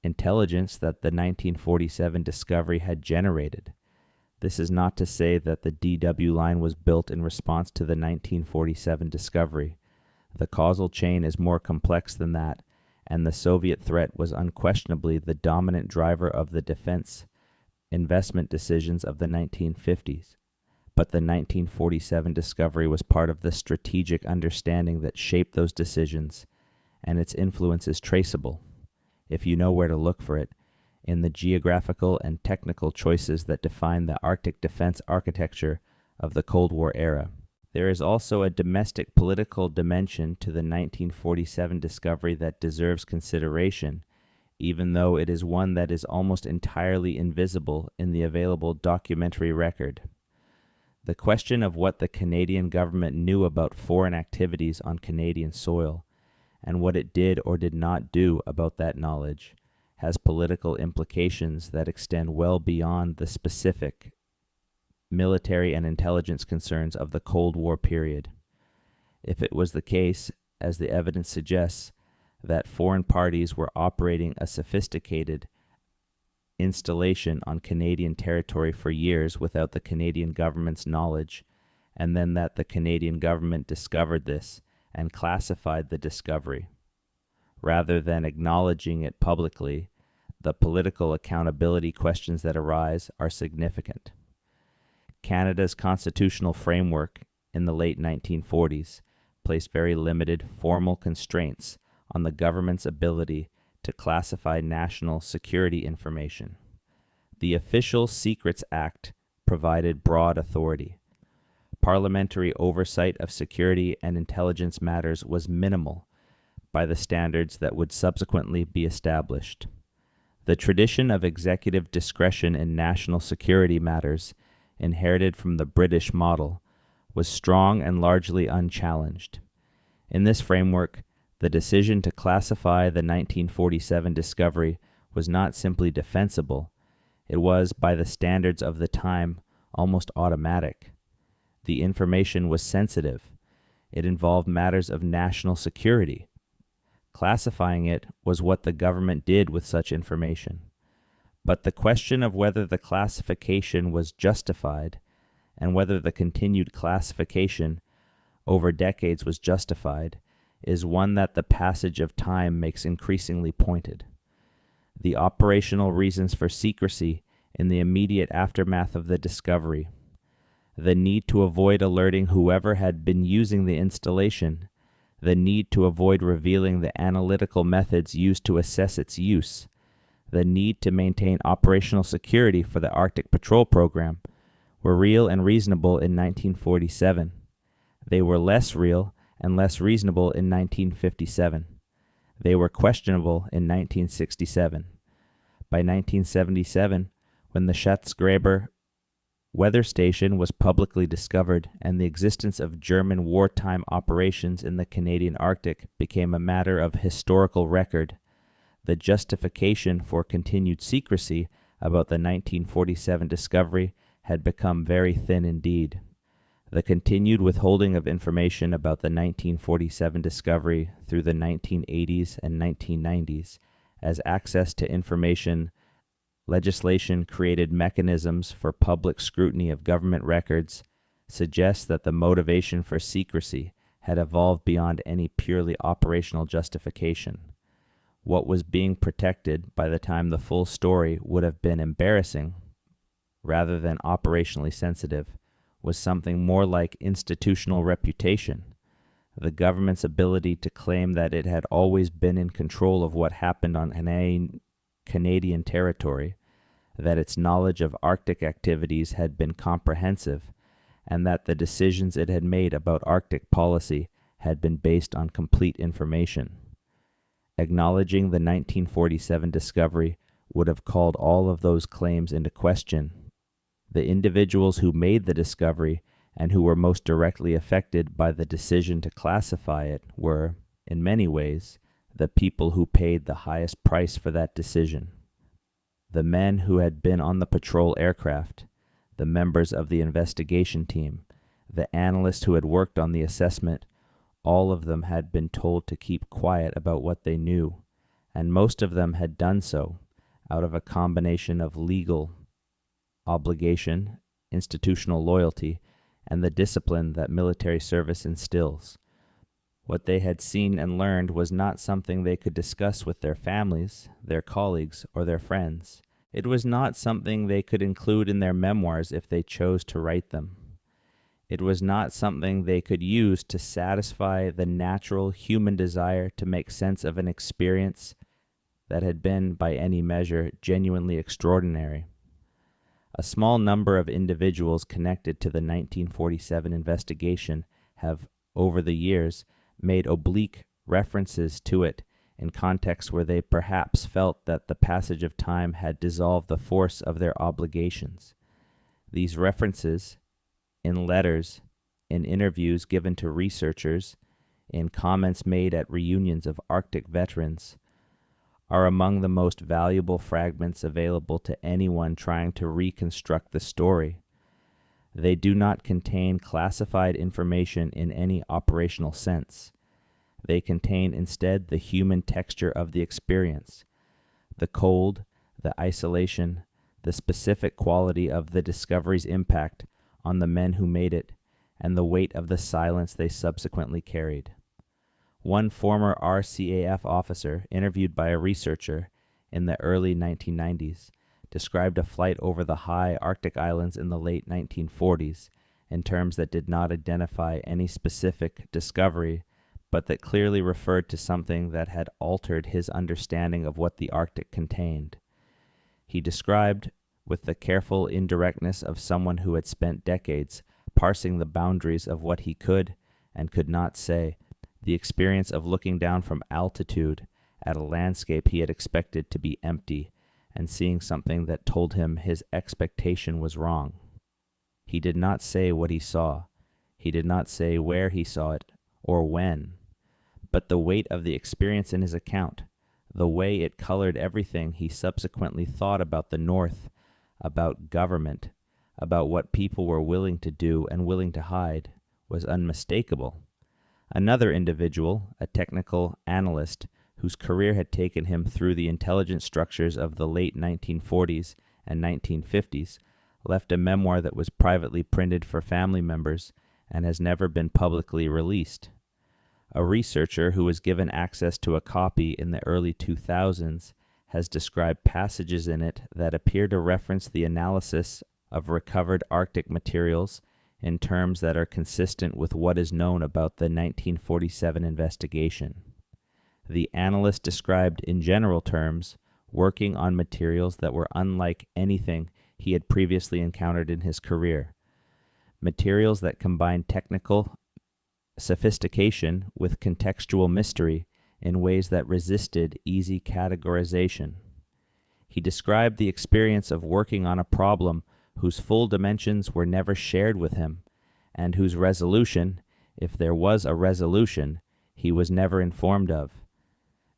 intelligence that the 1947 discovery had generated. This is not to say that the DW line was built in response to the 1947 discovery. The causal chain is more complex than that, and the Soviet threat was unquestionably the dominant driver of the defense investment decisions of the 1950s. But the 1947 discovery was part of the strategic understanding that shaped those decisions, and its influence is traceable, if you know where to look for it, in the geographical and technical choices that define the Arctic defense architecture of the Cold War era. There is also a domestic political dimension to the 1947 discovery that deserves consideration, even though it is one that is almost entirely invisible in the available documentary record. The question of what the Canadian government knew about foreign activities on Canadian soil, and what it did or did not do about that knowledge, has political implications that extend well beyond the specific military and intelligence concerns of the Cold War period. If it was the case, as the evidence suggests, that foreign parties were operating a sophisticated installation on Canadian territory for years without the Canadian government's knowledge, and then that the Canadian government discovered this and classified the discovery, rather than acknowledging it publicly, the political accountability questions that arise are significant. Canada's constitutional framework in the late 1940s placed very limited formal constraints on the government's ability to classify national security information. The Official Secrets Act provided broad authority. Parliamentary oversight of security and intelligence matters was minimal by the standards that would subsequently be established. The tradition of executive discretion in national security matters, inherited from the British model, was strong and largely unchallenged. In this framework, the decision to classify the 1947 discovery was not simply defensible, it was, by the standards of the time, almost automatic. The information was sensitive. It involved matters of national security. Classifying it was what the government did with such information. But the question of whether the classification was justified, and whether the continued classification over decades was justified, is one that the passage of time makes increasingly pointed. The operational reasons for secrecy in the immediate aftermath of the discovery, the need to avoid alerting whoever had been using the installation, the need to avoid revealing the analytical methods used to assess its use, the need to maintain operational security for the Arctic Patrol Program, were real and reasonable in 1947. They were less real and less reasonable in 1957. They were questionable in 1967. By 1977, when the Schatzgräber weather station was publicly discovered and the existence of German wartime operations in the Canadian Arctic became a matter of historical record, the justification for continued secrecy about the 1947 discovery had become very thin indeed. The continued withholding of information about the 1947 discovery through the 1980s and 1990s, as access to information legislation created mechanisms for public scrutiny of government records, suggests that the motivation for secrecy had evolved beyond any purely operational justification. What was being protected by the time the full story would have been embarrassing, rather than operationally sensitive, was something more like institutional reputation, the government's ability to claim that it had always been in control of what happened on Canadian territory, that its knowledge of Arctic activities had been comprehensive, and that the decisions it had made about Arctic policy had been based on complete information. Acknowledging the 1947 discovery would have called all of those claims into question. The individuals who made the discovery and who were most directly affected by the decision to classify it were, in many ways, the people who paid the highest price for that decision. The men who had been on the patrol aircraft, the members of the investigation team, the analysts who had worked on the assessment, all of them had been told to keep quiet about what they knew, and most of them had done so out of a combination of legal obligation, institutional loyalty, and the discipline that military service instills. What they had seen and learned was not something they could discuss with their families, their colleagues, or their friends. It was not something they could include in their memoirs if they chose to write them. It was not something they could use to satisfy the natural human desire to make sense of an experience that had been, by any measure, genuinely extraordinary. A small number of individuals connected to the 1947 investigation have, over the years, made oblique references to it in contexts where they perhaps felt that the passage of time had dissolved the force of their obligations. These references, in letters, in interviews given to researchers, in comments made at reunions of Arctic veterans, are among the most valuable fragments available to anyone trying to reconstruct the story. They do not contain classified information in any operational sense. They contain instead the human texture of the experience, the cold, the isolation, the specific quality of the discovery's impact on the men who made it, and the weight of the silence they subsequently carried. One former RCAF officer, interviewed by a researcher in the early 1990s, described a flight over the high Arctic islands in the late 1940s in terms that did not identify any specific discovery, but that clearly referred to something that had altered his understanding of what the Arctic contained. He described, with the careful indirectness of someone who had spent decades parsing the boundaries of what he could and could not say, the experience of looking down from altitude at a landscape he had expected to be empty and seeing something that told him his expectation was wrong. He did not say what he saw. He did not say where he saw it or when. But the weight of the experience in his account, the way it colored everything he subsequently thought about the North, about government, about what people were willing to do and willing to hide, was unmistakable. Another individual, a technical analyst, whose career had taken him through the intelligence structures of the late 1940s and 1950s, left a memoir that was privately printed for family members and has never been publicly released. A researcher who was given access to a copy in the early 2000s has described passages in it that appear to reference the analysis of recovered Arctic materials in terms that are consistent with what is known about the 1947 investigation. The analyst described in general terms working on materials that were unlike anything he had previously encountered in his career, materials that combined technical sophistication with contextual mystery in ways that resisted easy categorization. He described the experience of working on a problem whose full dimensions were never shared with him, and whose resolution, if there was a resolution, he was never informed of.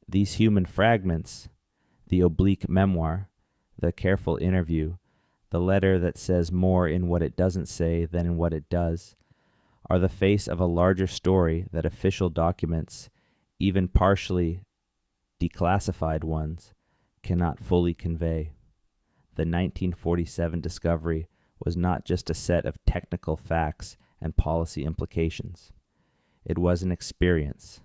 These human fragments, the oblique memoir, the careful interview, the letter that says more in what it doesn't say than in what it does, are the face of a larger story that official documents, even partially declassified ones, cannot fully convey. The 1947 discovery was not just a set of technical facts and policy implications. It was an experience,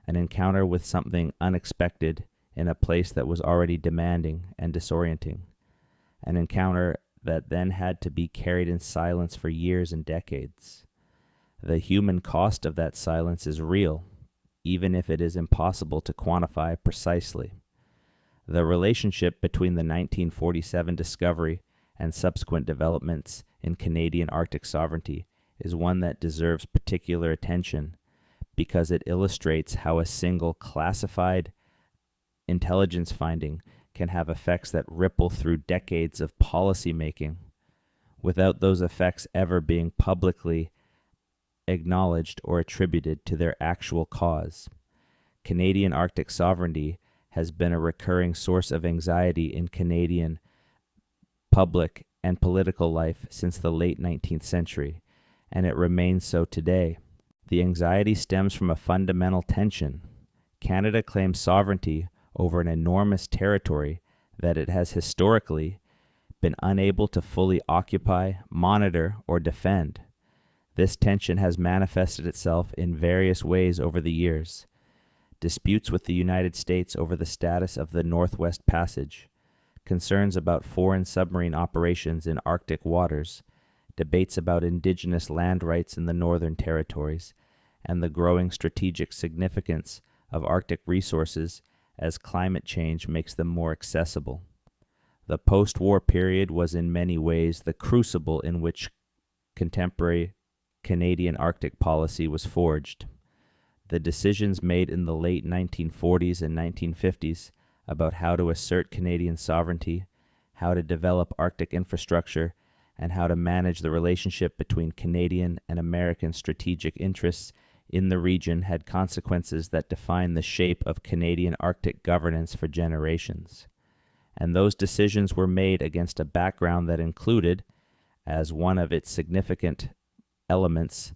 an encounter with something unexpected in a place that was already demanding and disorienting, an encounter that then had to be carried in silence for years and decades. The human cost of that silence is real, even if it is impossible to quantify precisely. The relationship between the 1947 discovery and subsequent developments in Canadian Arctic sovereignty is one that deserves particular attention because it illustrates how a single classified intelligence finding can have effects that ripple through decades of policy making without those effects ever being publicly acknowledged or attributed to their actual cause. Canadian Arctic sovereignty has been a recurring source of anxiety in Canadian public and political life since the late 19th century, and it remains so today. The anxiety stems from a fundamental tension. Canada claims sovereignty over an enormous territory that it has historically been unable to fully occupy, monitor, or defend. This tension has manifested itself in various ways over the years. Disputes with the United States over the status of the Northwest Passage, concerns about foreign submarine operations in Arctic waters, debates about indigenous land rights in the Northern Territories, and the growing strategic significance of Arctic resources as climate change makes them more accessible. The post-war period was in many ways the crucible in which contemporary Canadian Arctic policy was forged. The decisions made in the late 1940s and 1950s about how to assert Canadian sovereignty, how to develop Arctic infrastructure, and how to manage the relationship between Canadian and American strategic interests in the region had consequences that define the shape of Canadian Arctic governance for generations. And those decisions were made against a background that included, as one of its significant elements,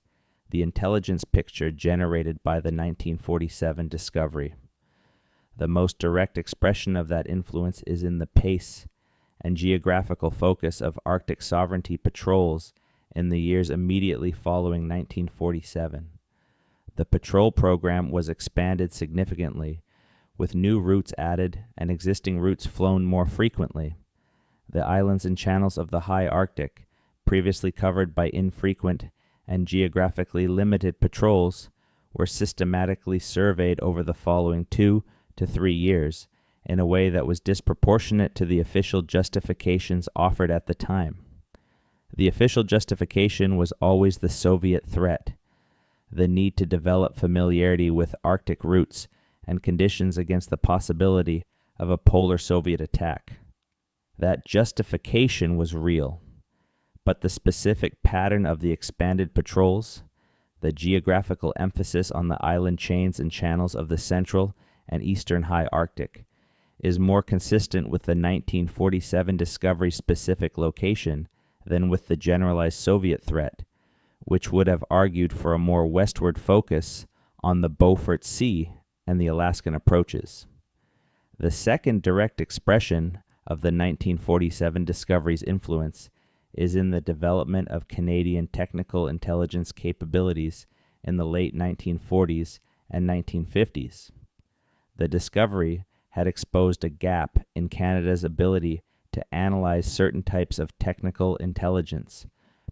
the intelligence picture generated by the 1947 discovery. The most direct expression of that influence is in the pace and geographical focus of Arctic sovereignty patrols in the years immediately following 1947. The patrol program was expanded significantly, with new routes added and existing routes flown more frequently. The islands and channels of the high Arctic, previously covered by infrequent and geographically limited patrols, were systematically surveyed over the following 2 to 3 years in a way that was disproportionate to the official justifications offered at the time. The official justification was always the Soviet threat, the need to develop familiarity with Arctic routes and conditions against the possibility of a polar Soviet attack. That justification was real, but the specific pattern of the expanded patrols, the geographical emphasis on the island chains and channels of the central and eastern high Arctic, is more consistent with the 1947 discovery specific location than with the generalized Soviet threat, which would have argued for a more westward focus on the Beaufort Sea and the Alaskan approaches. The second direct expression of the 1947 discovery's influence is in the development of Canadian technical intelligence capabilities in the late 1940s and 1950s. The discovery had exposed a gap in Canada's ability to analyze certain types of technical intelligence,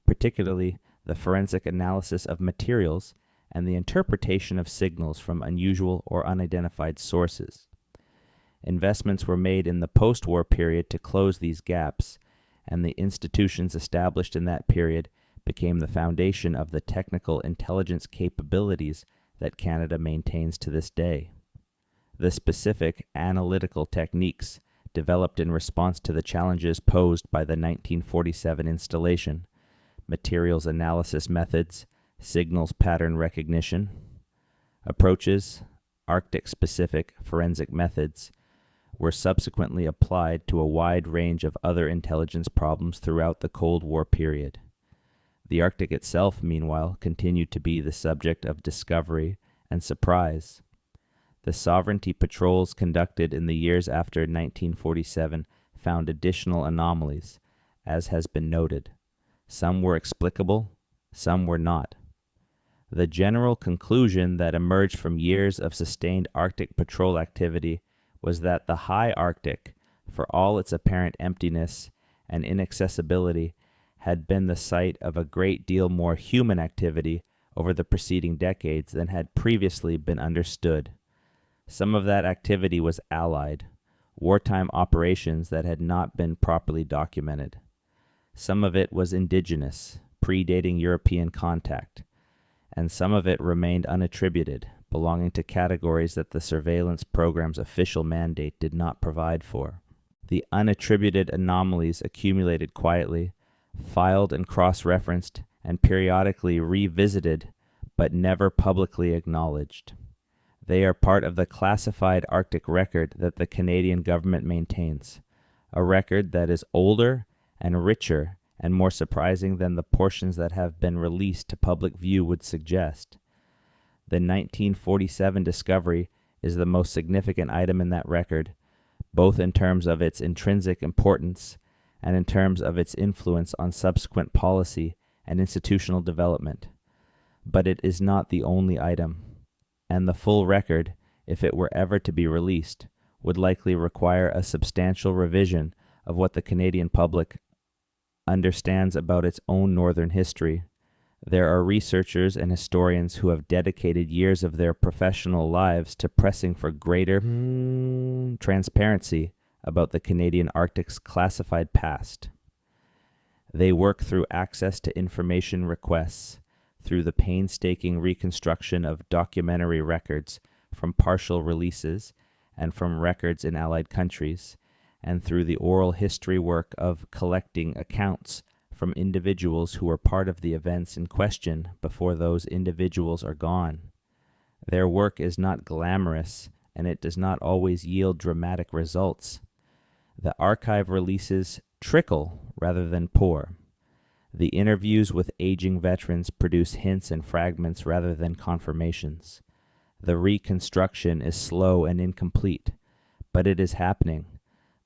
particularly the forensic analysis of materials and the interpretation of signals from unusual or unidentified sources. Investments were made in the post-war period to close these gaps, and the institutions established in that period became the foundation of the technical intelligence capabilities that Canada maintains to this day. The specific analytical techniques developed in response to the challenges posed by the 1947 installation, materials analysis methods, signals pattern recognition, approaches, Arctic-specific forensic methods, were subsequently applied to a wide range of other intelligence problems throughout the Cold War period. The Arctic itself, meanwhile, continued to be the subject of discovery and surprise. The sovereignty patrols conducted in the years after 1947 found additional anomalies, as has been noted. Some were explicable, some were not. The general conclusion that emerged from years of sustained Arctic patrol activity was that the high Arctic, for all its apparent emptiness and inaccessibility, had been the site of a great deal more human activity over the preceding decades than had previously been understood. Some of that activity was allied, wartime operations that had not been properly documented. Some of it was indigenous, predating European contact, and some of it remained unattributed, belonging to categories that the surveillance program's official mandate did not provide for. The unattributed anomalies accumulated quietly, filed and cross-referenced, and periodically revisited, but never publicly acknowledged. They are part of the classified Arctic record that the Canadian government maintains, a record that is older and richer and more surprising than the portions that have been released to public view would suggest. The 1947 discovery is the most significant item in that record, both in terms of its intrinsic importance and in terms of its influence on subsequent policy and institutional development. But it is not the only item, and the full record, if it were ever to be released, would likely require a substantial revision of what the Canadian public understands about its own northern history. There are researchers and historians who have dedicated years of their professional lives to pressing for greater transparency about the Canadian Arctic's classified past. They work through access to information requests, through the painstaking reconstruction of documentary records from partial releases and from records in allied countries, and through the oral history work of collecting accounts from individuals who were part of the events in question before those individuals are gone. Their work is not glamorous, and it does not always yield dramatic results. The archive releases trickle rather than pour. The interviews with aging veterans produce hints and fragments rather than confirmations. The reconstruction is slow and incomplete, but it is happening.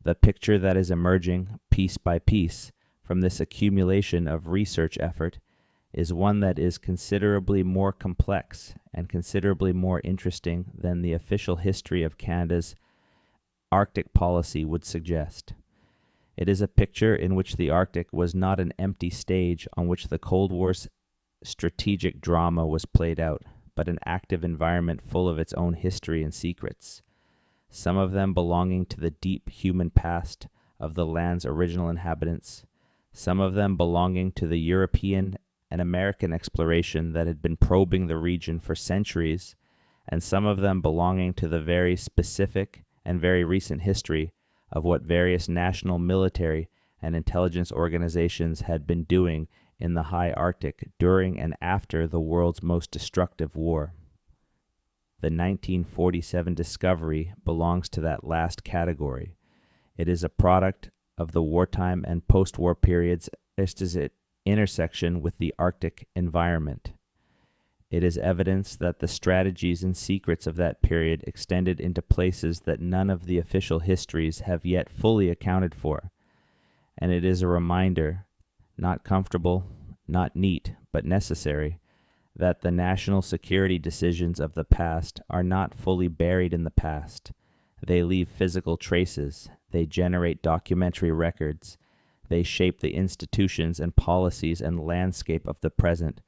The picture that is emerging, piece by piece, from this accumulation of research effort is one that is considerably more complex and considerably more interesting than the official history of Canada's Arctic policy would suggest. It is a picture in which the Arctic was not an empty stage on which the Cold War's strategic drama was played out, but an active environment full of its own history and secrets, some of them belonging to the deep human past of the land's original inhabitants, some of them belonging to the European and American exploration that had been probing the region for centuries, and some of them belonging to the very specific and very recent history of what various national military and intelligence organizations had been doing in the high Arctic during and after the world's most destructive war. The 1947 discovery belongs to that last category. It is a product of the wartime and post-war periods just as its intersection with the Arctic environment. It is evidence that the strategies and secrets of that period extended into places that none of the official histories have yet fully accounted for. And it is a reminder, not comfortable, not neat, but necessary, that the national security decisions of the past are not fully buried in the past. They leave physical traces. They generate documentary records. They shape the institutions and policies and landscape of the present,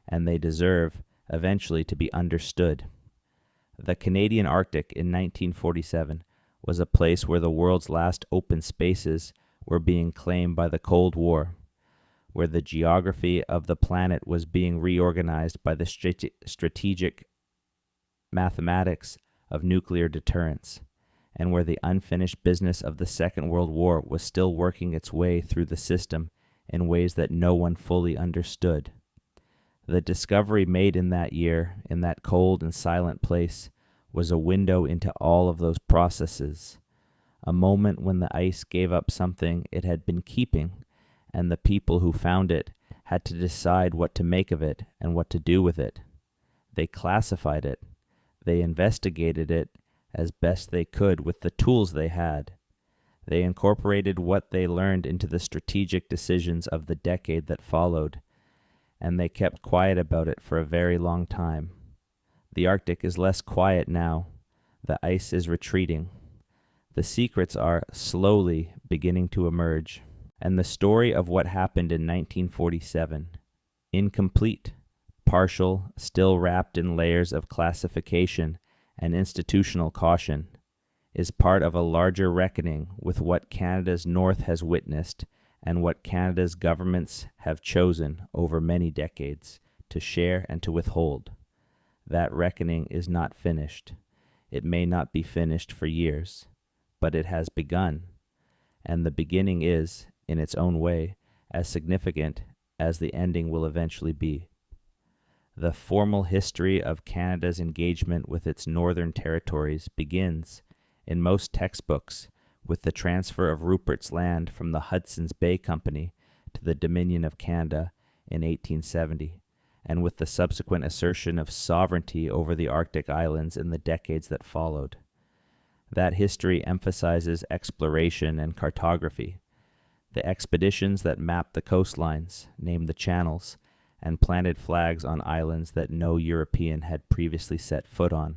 and they deserve eventually to be understood. The Canadian Arctic in 1947 was a place where the world's last open spaces were being claimed by the Cold War, where the geography of the planet was being reorganized by the strategic mathematics of nuclear deterrence, and where the unfinished business of the Second World War was still working its way through the system in ways that no one fully understood. The discovery made in that year, in that cold and silent place, was a window into all of those processes, a moment when the ice gave up something it had been keeping, and the people who found it had to decide what to make of it and what to do with it. They classified it. They investigated it as best they could with the tools they had. They incorporated what they learned into the strategic decisions of the decade that followed, and they kept quiet about it for a very long time. The Arctic is less quiet now. The ice is retreating. The secrets are slowly beginning to emerge, and the story of what happened in 1947, incomplete, partial, still wrapped in layers of classification and institutional caution, is part of a larger reckoning with what Canada's North has witnessed and what Canada's governments have chosen over many decades to share and to withhold. That reckoning is not finished. It may not be finished for years, but it has begun, and the beginning is, in its own way, as significant as the ending will eventually be. The formal history of Canada's engagement with its northern territories begins, in most textbooks, with the transfer of Rupert's Land from the Hudson's Bay Company to the Dominion of Canada in 1870, and with the subsequent assertion of sovereignty over the Arctic islands in the decades that followed. That history emphasizes exploration and cartography. The expeditions that mapped the coastlines, named the channels, and planted flags on islands that no European had previously set foot on.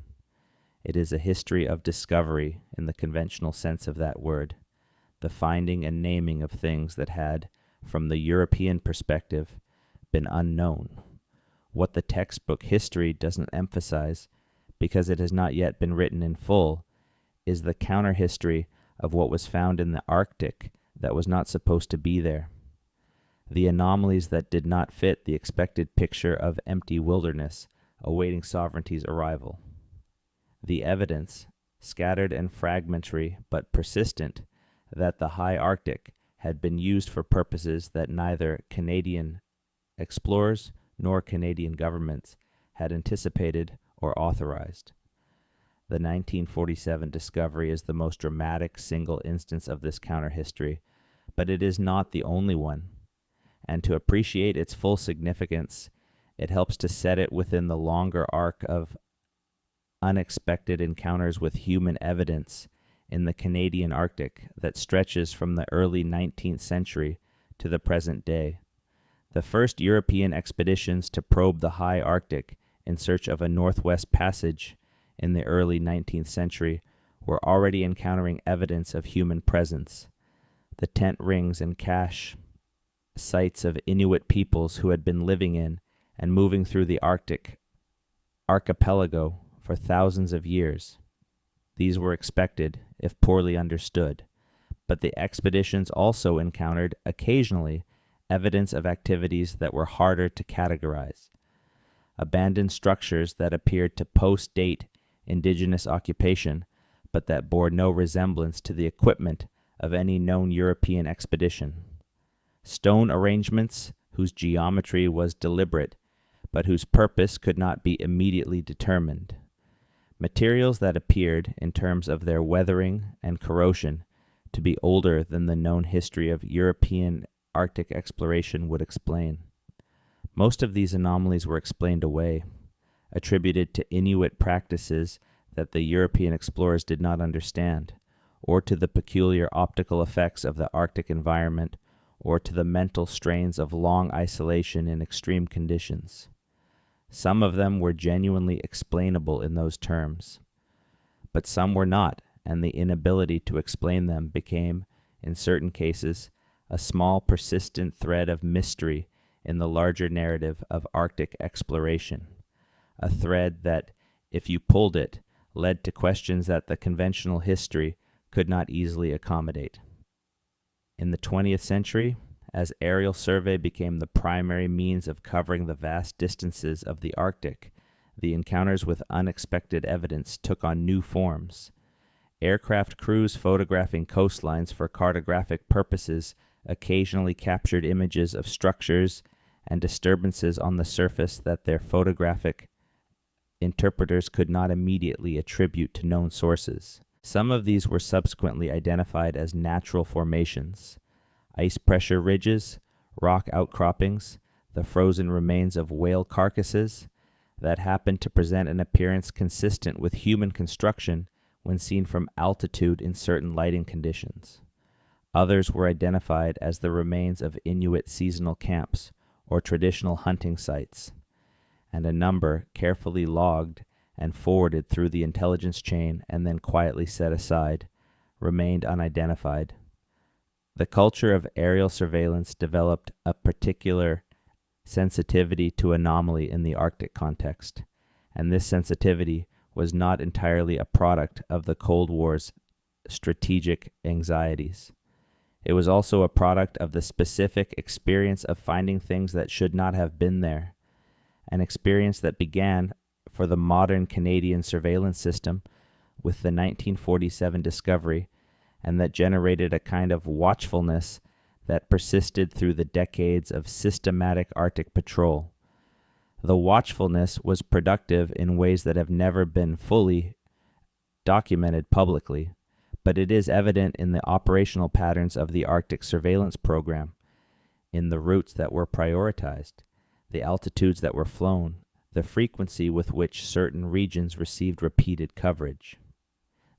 It is a history of discovery in the conventional sense of that word, the finding and naming of things that had, from the European perspective, been unknown. What the textbook history doesn't emphasize, because it has not yet been written in full, is the counter-history of what was found in the Arctic that was not supposed to be there. The anomalies that did not fit the expected picture of empty wilderness awaiting sovereignty's arrival. The evidence, scattered and fragmentary but persistent, that the high Arctic had been used for purposes that neither Canadian explorers nor Canadian governments had anticipated or authorized. The 1947 discovery is the most dramatic single instance of this counter-history, but it is not the only one. And to appreciate its full significance, it helps to set it within the longer arc of unexpected encounters with human evidence in the Canadian Arctic that stretches from the early 19th century to the present day. The first European expeditions to probe the high Arctic in search of a northwest passage in the early 19th century were already encountering evidence of human presence. The tent rings and cache sites of Inuit peoples who had been living in and moving through the Arctic archipelago for thousands of years. These were expected, if poorly understood, but the expeditions also encountered, occasionally, evidence of activities that were harder to categorize. Abandoned structures that appeared to post-date indigenous occupation, but that bore no resemblance to the equipment of any known European expedition. Stone arrangements whose geometry was deliberate, but whose purpose could not be immediately determined. Materials that appeared, in terms of their weathering and corrosion, to be older than the known history of European Arctic exploration would explain. Most of these anomalies were explained away, attributed to Inuit practices that the European explorers did not understand, or to the peculiar optical effects of the Arctic environment, or to the mental strains of long isolation in extreme conditions. Some of them were genuinely explainable in those terms, but some were not, and the inability to explain them became, in certain cases, a small persistent thread of mystery in the larger narrative of Arctic exploration, a thread that, if you pulled it, led to questions that the conventional history could not easily accommodate. In the 20th century, as aerial survey became the primary means of covering the vast distances of the Arctic, the encounters with unexpected evidence took on new forms. Aircraft crews photographing coastlines for cartographic purposes occasionally captured images of structures and disturbances on the surface that their photographic interpreters could not immediately attribute to known sources. Some of these were subsequently identified as natural formations, ice pressure ridges, rock outcroppings, the frozen remains of whale carcasses that happened to present an appearance consistent with human construction when seen from altitude in certain lighting conditions. Others were identified as the remains of Inuit seasonal camps or traditional hunting sites, and a number carefully logged and forwarded through the intelligence chain and then quietly set aside, remained unidentified. The culture of aerial surveillance developed a particular sensitivity to anomaly in the Arctic context, and this sensitivity was not entirely a product of the Cold War's strategic anxieties. It was also a product of the specific experience of finding things that should not have been there, an experience that began for the modern Canadian surveillance system with the 1947 discovery, and that generated a kind of watchfulness that persisted through the decades of systematic Arctic patrol. The watchfulness was productive in ways that have never been fully documented publicly, but it is evident in the operational patterns of the Arctic surveillance program, in the routes that were prioritized, the altitudes that were flown, the frequency with which certain regions received repeated coverage.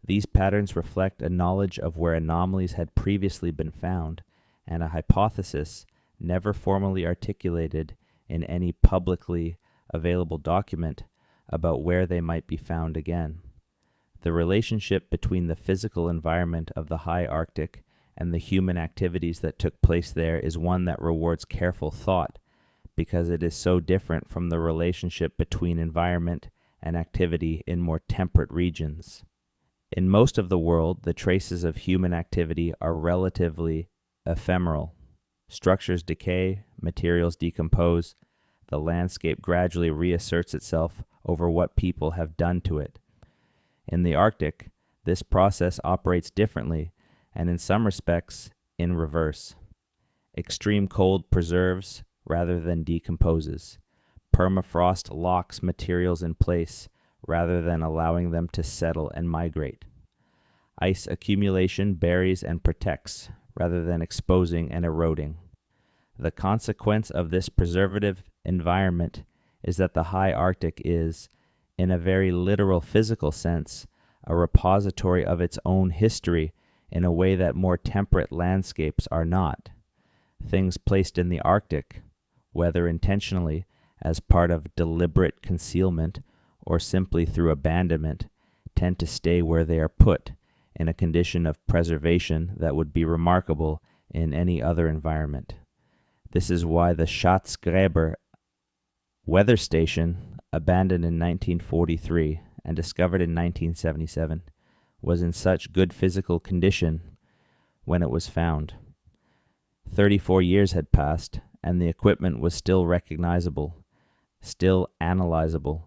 These patterns reflect a knowledge of where anomalies had previously been found, and a hypothesis never formally articulated in any publicly available document about where they might be found again. The relationship between the physical environment of the high Arctic and the human activities that took place there is one that rewards careful thought, because it is so different from the relationship between environment and activity in more temperate regions. In most of the world, the traces of human activity are relatively ephemeral. Structures decay, materials decompose, the landscape gradually reasserts itself over what people have done to it. In the Arctic, this process operates differently, and in some respects, in reverse. Extreme cold preserves rather than decomposes. Permafrost locks materials in place rather than allowing them to settle and migrate. Ice accumulation buries and protects rather than exposing and eroding. The consequence of this preservative environment is that the high Arctic is, in a very literal physical sense, a repository of its own history in a way that more temperate landscapes are not. Things placed in the Arctic, whether intentionally as part of deliberate concealment or simply through abandonment, tend to stay where they are put, in a condition of preservation that would be remarkable in any other environment. This is why the Schatzgräber weather station, abandoned in 1943 and discovered in 1977, was in such good physical condition when it was found. 34 years had passed, and the equipment was still recognizable, still analyzable,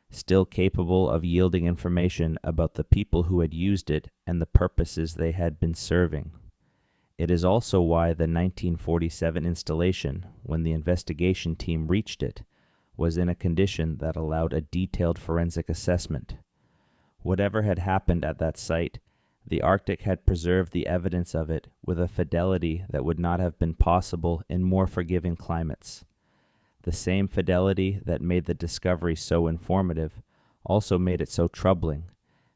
still capable of yielding information about the people who had used it and the purposes they had been serving. It is also why the 1947 installation, when the investigation team reached it, was in a condition that allowed a detailed forensic assessment. Whatever had happened at that site, the Arctic had preserved the evidence of it with a fidelity that would not have been possible in more forgiving climates. The same fidelity that made the discovery so informative also made it so troubling,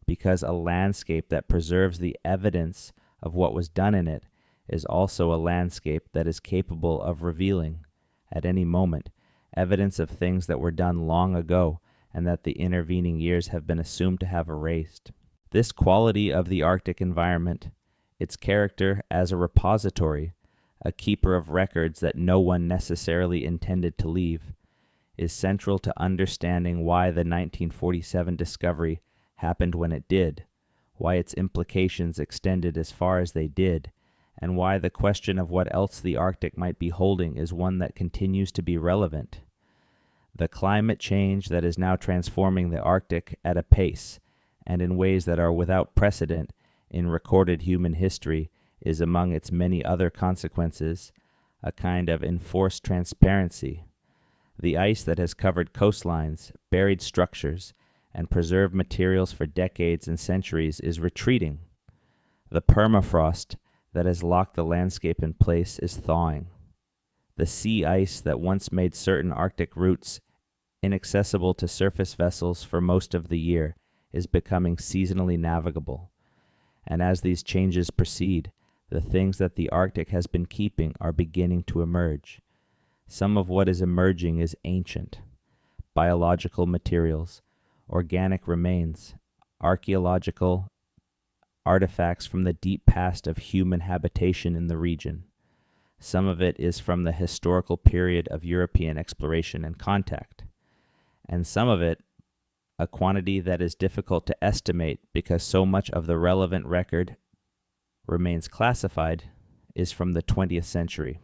because a landscape that preserves the evidence of what was done in it is also a landscape that is capable of revealing, at any moment, evidence of things that were done long ago and that the intervening years have been assumed to have erased. This quality of the Arctic environment, its character as a repository, a keeper of records that no one necessarily intended to leave, is central to understanding why the 1947 discovery happened when it did, why its implications extended as far as they did, and why the question of what else the Arctic might be holding is one that continues to be relevant. The climate change that is now transforming the Arctic at a pace and in ways that are without precedent in recorded human history is, among its many other consequences, a kind of enforced transparency. The ice that has covered coastlines, buried structures, and preserved materials for decades and centuries is retreating. The permafrost that has locked the landscape in place is thawing. The sea ice that once made certain Arctic routes inaccessible to surface vessels for most of the year is becoming seasonally navigable. And as these changes proceed, the things that the Arctic has been keeping are beginning to emerge. Some of what is emerging is ancient. Biological materials, organic remains, archaeological artifacts from the deep past of human habitation in the region. Some of it is from the historical period of European exploration and contact. And some of it, a quantity that is difficult to estimate because so much of the relevant record remains classified, is from the 20th century,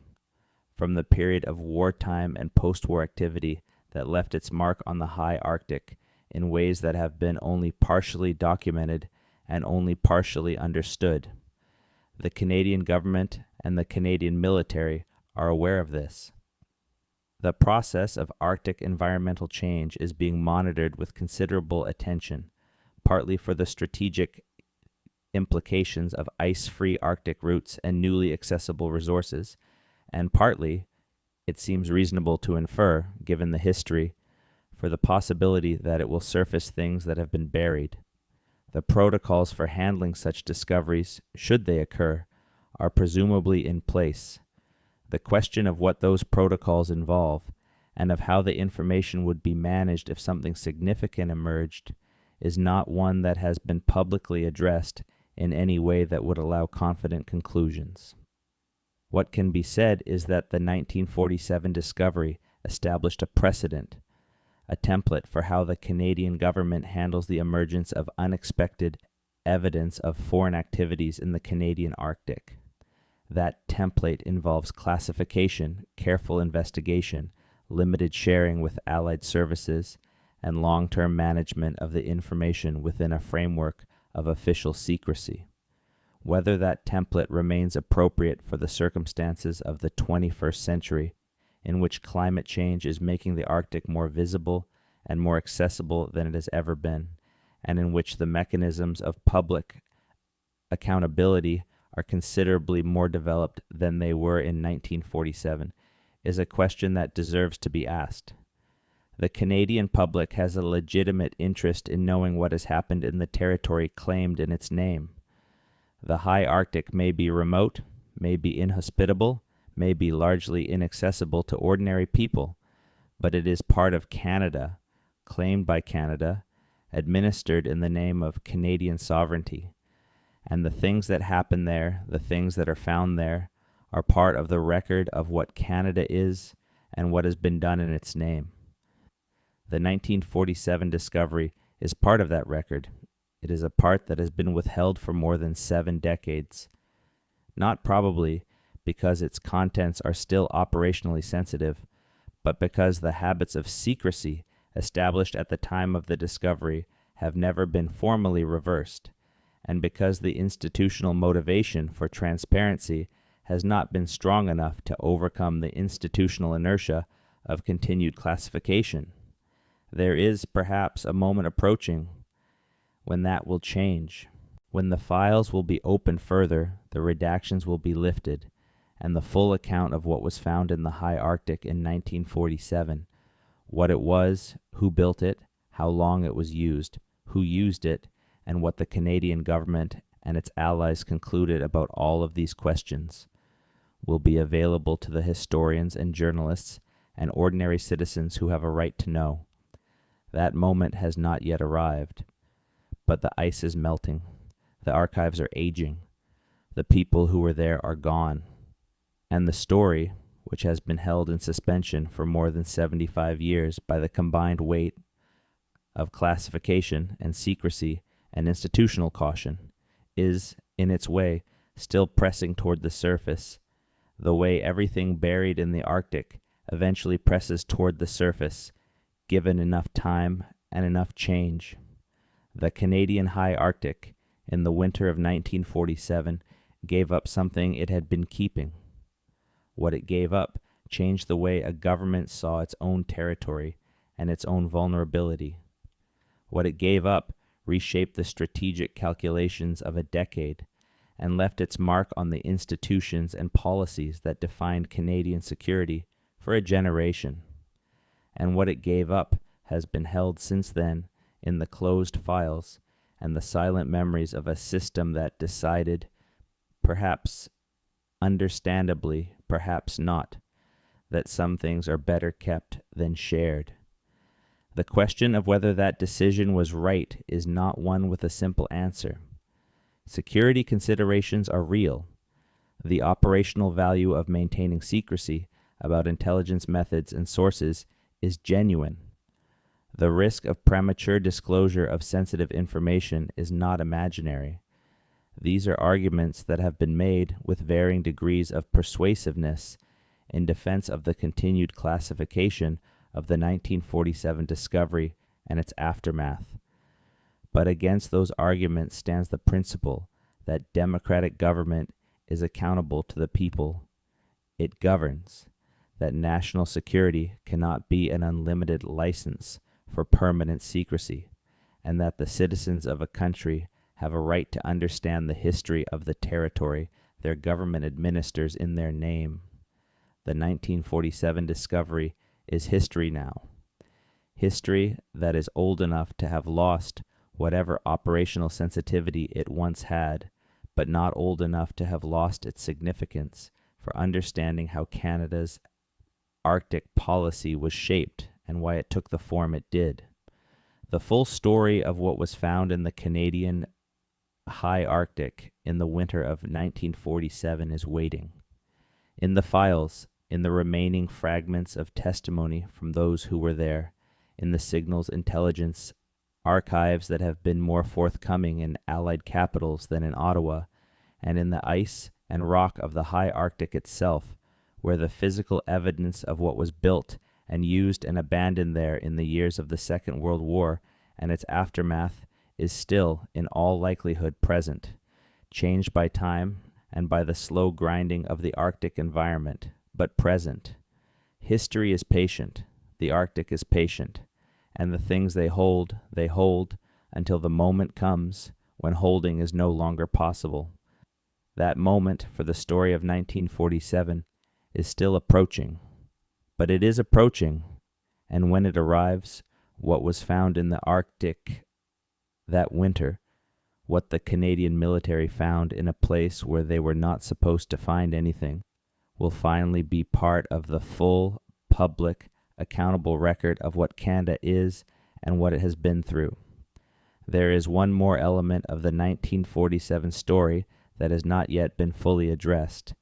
from the period of wartime and postwar activity that left its mark on the high Arctic in ways that have been only partially documented and only partially understood. The Canadian government and the Canadian military are aware of this. The process of Arctic environmental change is being monitored with considerable attention, partly for the strategic implications of ice-free Arctic routes and newly accessible resources, and partly, it seems reasonable to infer, given the history, for the possibility that it will surface things that have been buried. The protocols for handling such discoveries, should they occur, are presumably in place. The question of what those protocols involve, and of how the information would be managed if something significant emerged, is not one that has been publicly addressed in any way that would allow confident conclusions. What can be said is that the 1947 discovery established a precedent, a template for how the Canadian government handles the emergence of unexpected evidence of foreign activities in the Canadian Arctic. That template involves classification, careful investigation, limited sharing with allied services, and long-term management of the information within a framework of official secrecy. Whether that template remains appropriate for the circumstances of the 21st century, in which climate change is making the Arctic more visible and more accessible than it has ever been, and in which the mechanisms of public accountability are considerably more developed than they were in 1947, is a question that deserves to be asked. The Canadian public has a legitimate interest in knowing what has happened in the territory claimed in its name. The high Arctic may be remote, may be inhospitable, may be largely inaccessible to ordinary people, but it is part of Canada, claimed by Canada, administered in the name of Canadian sovereignty. And the things that happen there, the things that are found there, are part of the record of what Canada is and what has been done in its name. The 1947 discovery is part of that record. It is a part that has been withheld for more than 7 decades. Not probably because its contents are still operationally sensitive, but because the habits of secrecy established at the time of the discovery have never been formally reversed, and because the institutional motivation for transparency has not been strong enough to overcome the institutional inertia of continued classification. There is perhaps a moment approaching when that will change, when the files will be opened further, the redactions will be lifted, and the full account of what was found in the high Arctic in 1947, what it was, who built it, how long it was used, who used it, and what the Canadian government and its allies concluded about all of these questions, will be available to the historians and journalists and ordinary citizens who have a right to know. That moment has not yet arrived, but the ice is melting, the archives are aging, the people who were there are gone, and the story, which has been held in suspension for more than 75 years by the combined weight of classification and secrecy and institutional caution, is, in its way, still pressing toward the surface, the way everything buried in the Arctic eventually presses toward the surface, given enough time and enough change. The Canadian high Arctic, in the winter of 1947, gave up something it had been keeping. What it gave up changed the way a government saw its own territory and its own vulnerability. What it gave up reshaped the strategic calculations of a decade and left its mark on the institutions and policies that defined Canadian security for a generation. And what it gave up has been held since then in the closed files and the silent memories of a system that decided, perhaps understandably, perhaps not, that some things are better kept than shared. The question of whether that decision was right is not one with a simple answer. Security considerations are real. The operational value of maintaining secrecy about intelligence methods and sources is genuine. The risk of premature disclosure of sensitive information is not imaginary. These are arguments that have been made with varying degrees of persuasiveness in defense of the continued classification of the 1947 discovery and its aftermath. But against those arguments stands the principle that democratic government is accountable to the people it governs, that national security cannot be an unlimited license for permanent secrecy, and that the citizens of a country have a right to understand the history of the territory their government administers in their name. The 1947 discovery is history now. History that is old enough to have lost whatever operational sensitivity it once had, but not old enough to have lost its significance for understanding how Canada's Arctic policy was shaped and why it took the form it did. The full story of what was found in the Canadian high Arctic in the winter of 1947 is waiting. In the files, in the remaining fragments of testimony from those who were there, in the signals intelligence archives that have been more forthcoming in Allied capitals than in Ottawa, and in the ice and rock of the high Arctic itself, where the physical evidence of what was built and used and abandoned there in the years of the Second World War and its aftermath is still, in all likelihood, present, changed by time and by the slow grinding of the Arctic environment, but present. History is patient, the Arctic is patient, and the things they hold until the moment comes when holding is no longer possible. That moment for the story of 1947 is still approaching, but it is approaching, and when it arrives, what was found in the Arctic that winter, what the Canadian military found in a place where they were not supposed to find anything, will finally be part of the full, public, accountable record of what Canada is and what it has been through. There is one more element of the 1947 story that has not yet been fully addressed,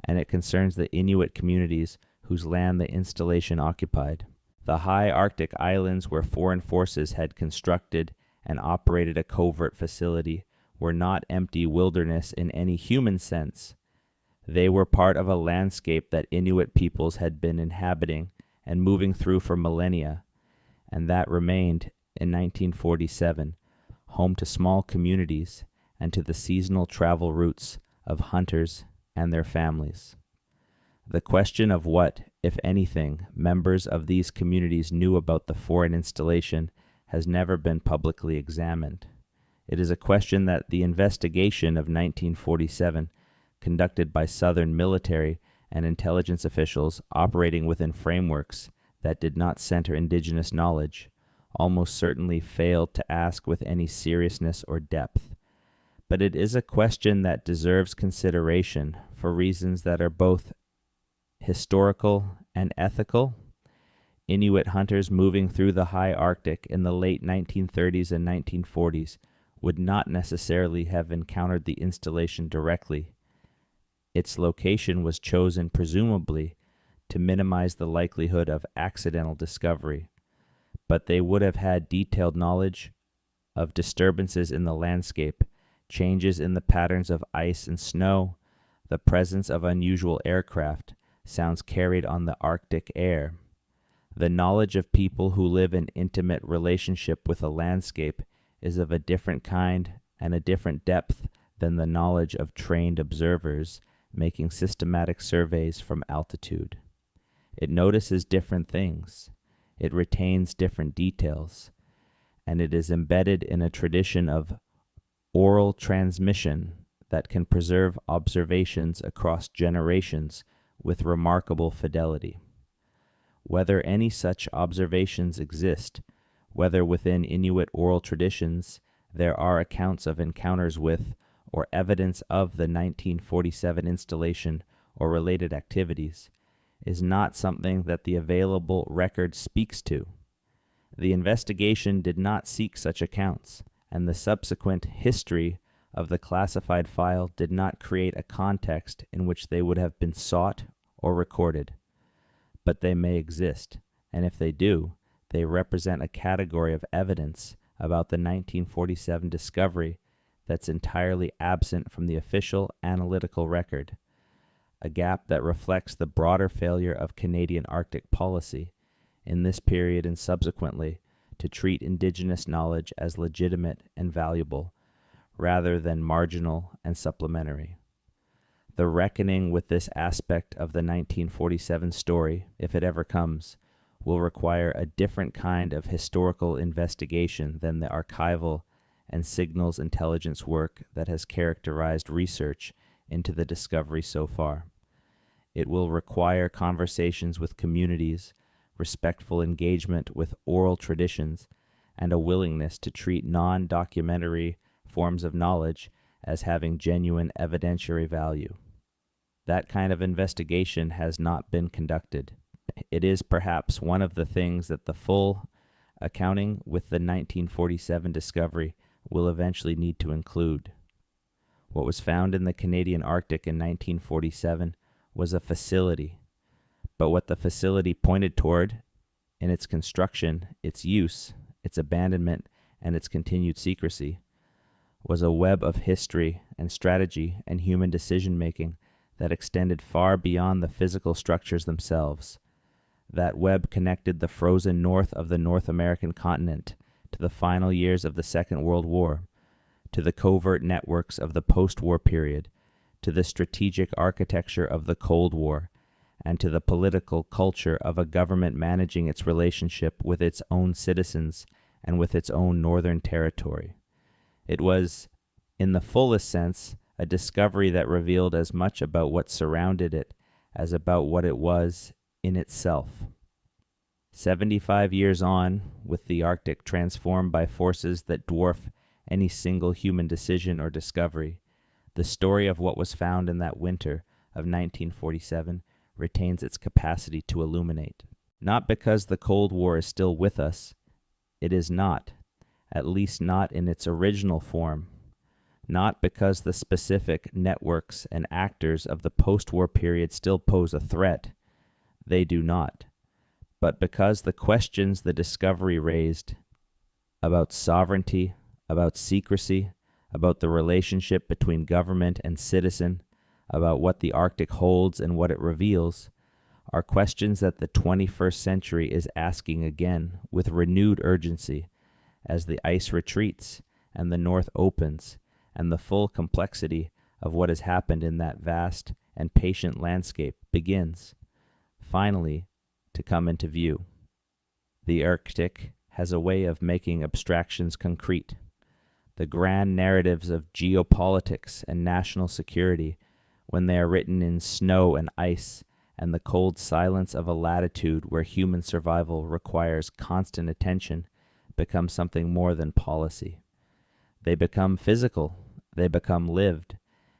and it concerns the Inuit communities whose land the installation occupied. The high Arctic islands where foreign forces had constructed and operated a covert facility were not empty wilderness in any human sense. They were part of a landscape that Inuit peoples had been inhabiting and moving through for millennia, and that remained, in 1947, home to small communities and to the seasonal travel routes of hunters and their families. The question of what, if anything, members of these communities knew about the foreign installation has never been publicly examined. It is a question that the investigation of 1947, conducted by Southern military and intelligence officials operating within frameworks that did not center Indigenous knowledge, almost certainly failed to ask with any seriousness or depth. But it is a question that deserves consideration for reasons that are both historical and ethical. Inuit hunters moving through the high Arctic in the late 1930s and 1940s would not necessarily have encountered the installation directly. Its location was chosen presumably to minimize the likelihood of accidental discovery, but they would have had detailed knowledge of disturbances in the landscape, changes in the patterns of ice and snow, the presence of unusual aircraft, sounds carried on the Arctic air. The knowledge of people who live in intimate relationship with a landscape is of a different kind and a different depth than the knowledge of trained observers making systematic surveys from altitude. It notices different things, it retains different details, and it is embedded in a tradition of oral transmission that can preserve observations across generations with remarkable fidelity. Whether any such observations exist, whether within Inuit oral traditions there are accounts of encounters with or evidence of the 1947 installation or related activities, is not something that the available record speaks to. The investigation did not seek such accounts, and the subsequent history of the classified file did not create a context in which they would have been sought or recorded. But they may exist, and if they do, they represent a category of evidence about the 1947 discovery that's entirely absent from the official analytical record, a gap that reflects the broader failure of Canadian Arctic policy in this period and subsequently to treat Indigenous knowledge as legitimate and valuable, rather than marginal and supplementary. The reckoning with this aspect of the 1947 story, if it ever comes, will require a different kind of historical investigation than the archival and signals intelligence work that has characterized research into the discovery so far. It will require conversations with communities, respectful engagement with oral traditions, and a willingness to treat non-documentary forms of knowledge as having genuine evidentiary value. That kind of investigation has not been conducted. It is perhaps one of the things that the full accounting with the 1947 discovery will eventually need to include. What was found in the Canadian Arctic in 1947 was a facility, but what the facility pointed toward in its construction, its use, its abandonment, and its continued secrecy was a web of history and strategy and human decision-making that extended far beyond the physical structures themselves. That web connected the frozen north of the North American continent to the final years of the Second World War, to the covert networks of the post-war period, to the strategic architecture of the Cold War, and to the political culture of a government managing its relationship with its own citizens and with its own northern territory. It was, in the fullest sense, a discovery that revealed as much about what surrounded it as about what it was in itself. 75 years on, with the Arctic transformed by forces that dwarf any single human decision or discovery, the story of what was found in that winter of 1947 retains its capacity to illuminate. Not because the Cold War is still with us, it is not, at least not in its original form. Not because the specific networks and actors of the post-war period still pose a threat. They do not. But because the questions the discovery raised about sovereignty, about secrecy, about the relationship between government and citizen, about what the Arctic holds and what it reveals, are questions that the 21st century is asking again with renewed urgency as the ice retreats and the North opens, and the full complexity of what has happened in that vast and patient landscape begins, finally, to come into view. The Arctic has a way of making abstractions concrete. The grand narratives of geopolitics and national security, when they are written in snow and ice and the cold silence of a latitude where human survival requires constant attention, become something more than policy. They become physical. They become lived,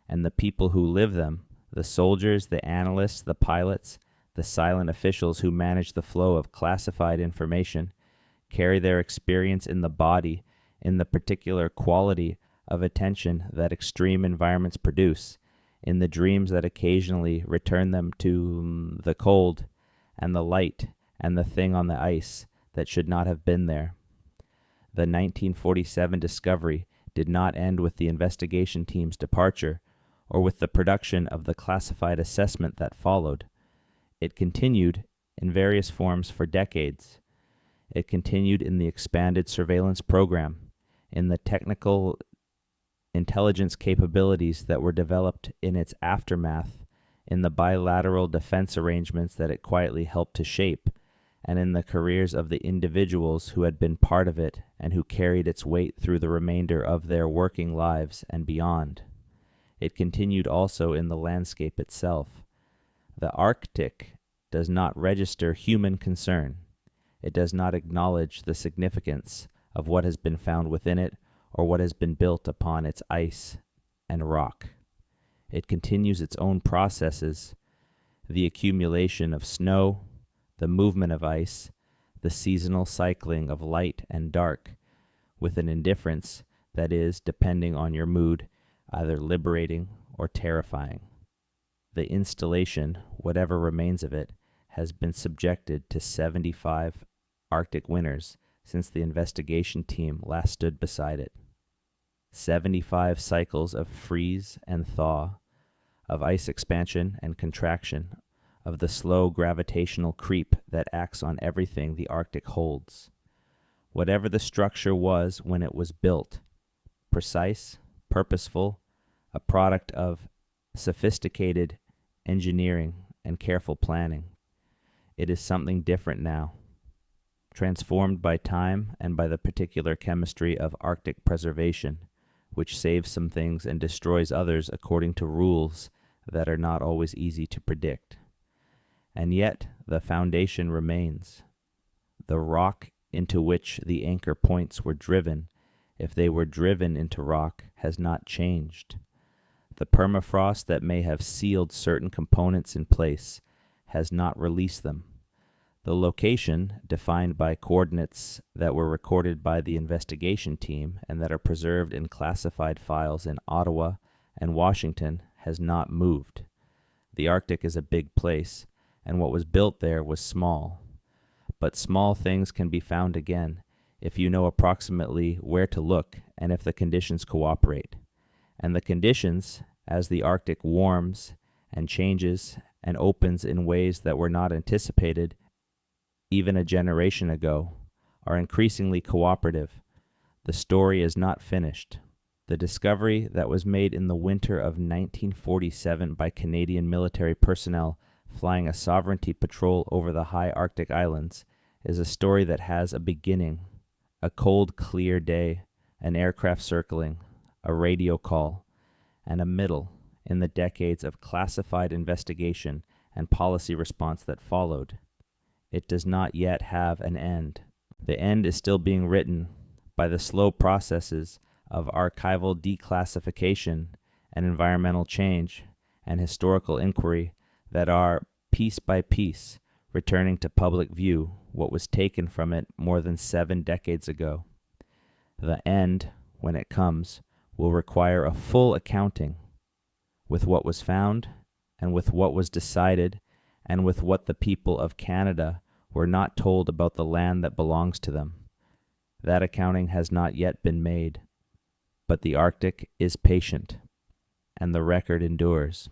and the people who live them, the soldiers, the analysts, the pilots, the silent officials who manage the flow of classified information, carry their experience in the body, in the particular quality of attention that extreme environments produce, in the dreams that occasionally return them to the cold and the light and the thing on the ice that should not have been there. The 1947 discovery did not end with the investigation team's departure or with the production of the classified assessment that followed. It continued in various forms for decades. It continued in the expanded surveillance program, in the technical intelligence capabilities that were developed in its aftermath, in the bilateral defense arrangements that it quietly helped to shape, and in the careers of the individuals who had been part of it and who carried its weight through the remainder of their working lives and beyond. It continued also in the landscape itself. The Arctic does not register human concern. It does not acknowledge the significance of what has been found within it or what has been built upon its ice and rock. It continues its own processes, the accumulation of snow, the movement of ice, the seasonal cycling of light and dark, with an indifference that is, depending on your mood, either liberating or terrifying. The installation, whatever remains of it, has been subjected to 75 Arctic winters since the investigation team last stood beside it. 75 cycles of freeze and thaw, of ice expansion and contraction, of the slow gravitational creep that acts on everything the Arctic holds. Whatever the structure was when it was built, precise, purposeful, a product of sophisticated engineering, and careful planning. It is something different now, transformed by time and by the particular chemistry of Arctic preservation, which saves some things and destroys others according to rules that are not always easy to predict. And yet the foundation remains. The rock into which the anchor points were driven, if they were driven into rock, has not changed. The permafrost that may have sealed certain components in place has not released them. The location, defined by coordinates that were recorded by the investigation team and that are preserved in classified files in Ottawa and Washington, has not moved. The Arctic is a big place, and what was built there was small. But small things can be found again if you know approximately where to look and if the conditions cooperate. And the conditions, as the Arctic warms and changes and opens in ways that were not anticipated even a generation ago, are increasingly cooperative. The story is not finished. The discovery that was made in the winter of 1947 by Canadian military personnel flying a sovereignty patrol over the high Arctic islands is a story that has a beginning, a cold, clear day, an aircraft circling, a radio call, and a middle in the decades of classified investigation and policy response that followed. It does not yet have an end. The end is still being written by the slow processes of archival declassification and environmental change and historical inquiry that are, piece by piece, returning to public view what was taken from it more than 7 decades ago. The end, when it comes, will require a full accounting with what was found and with what was decided and with what the people of Canada were not told about the land that belongs to them. That accounting has not yet been made, but the Arctic is patient, and the record endures.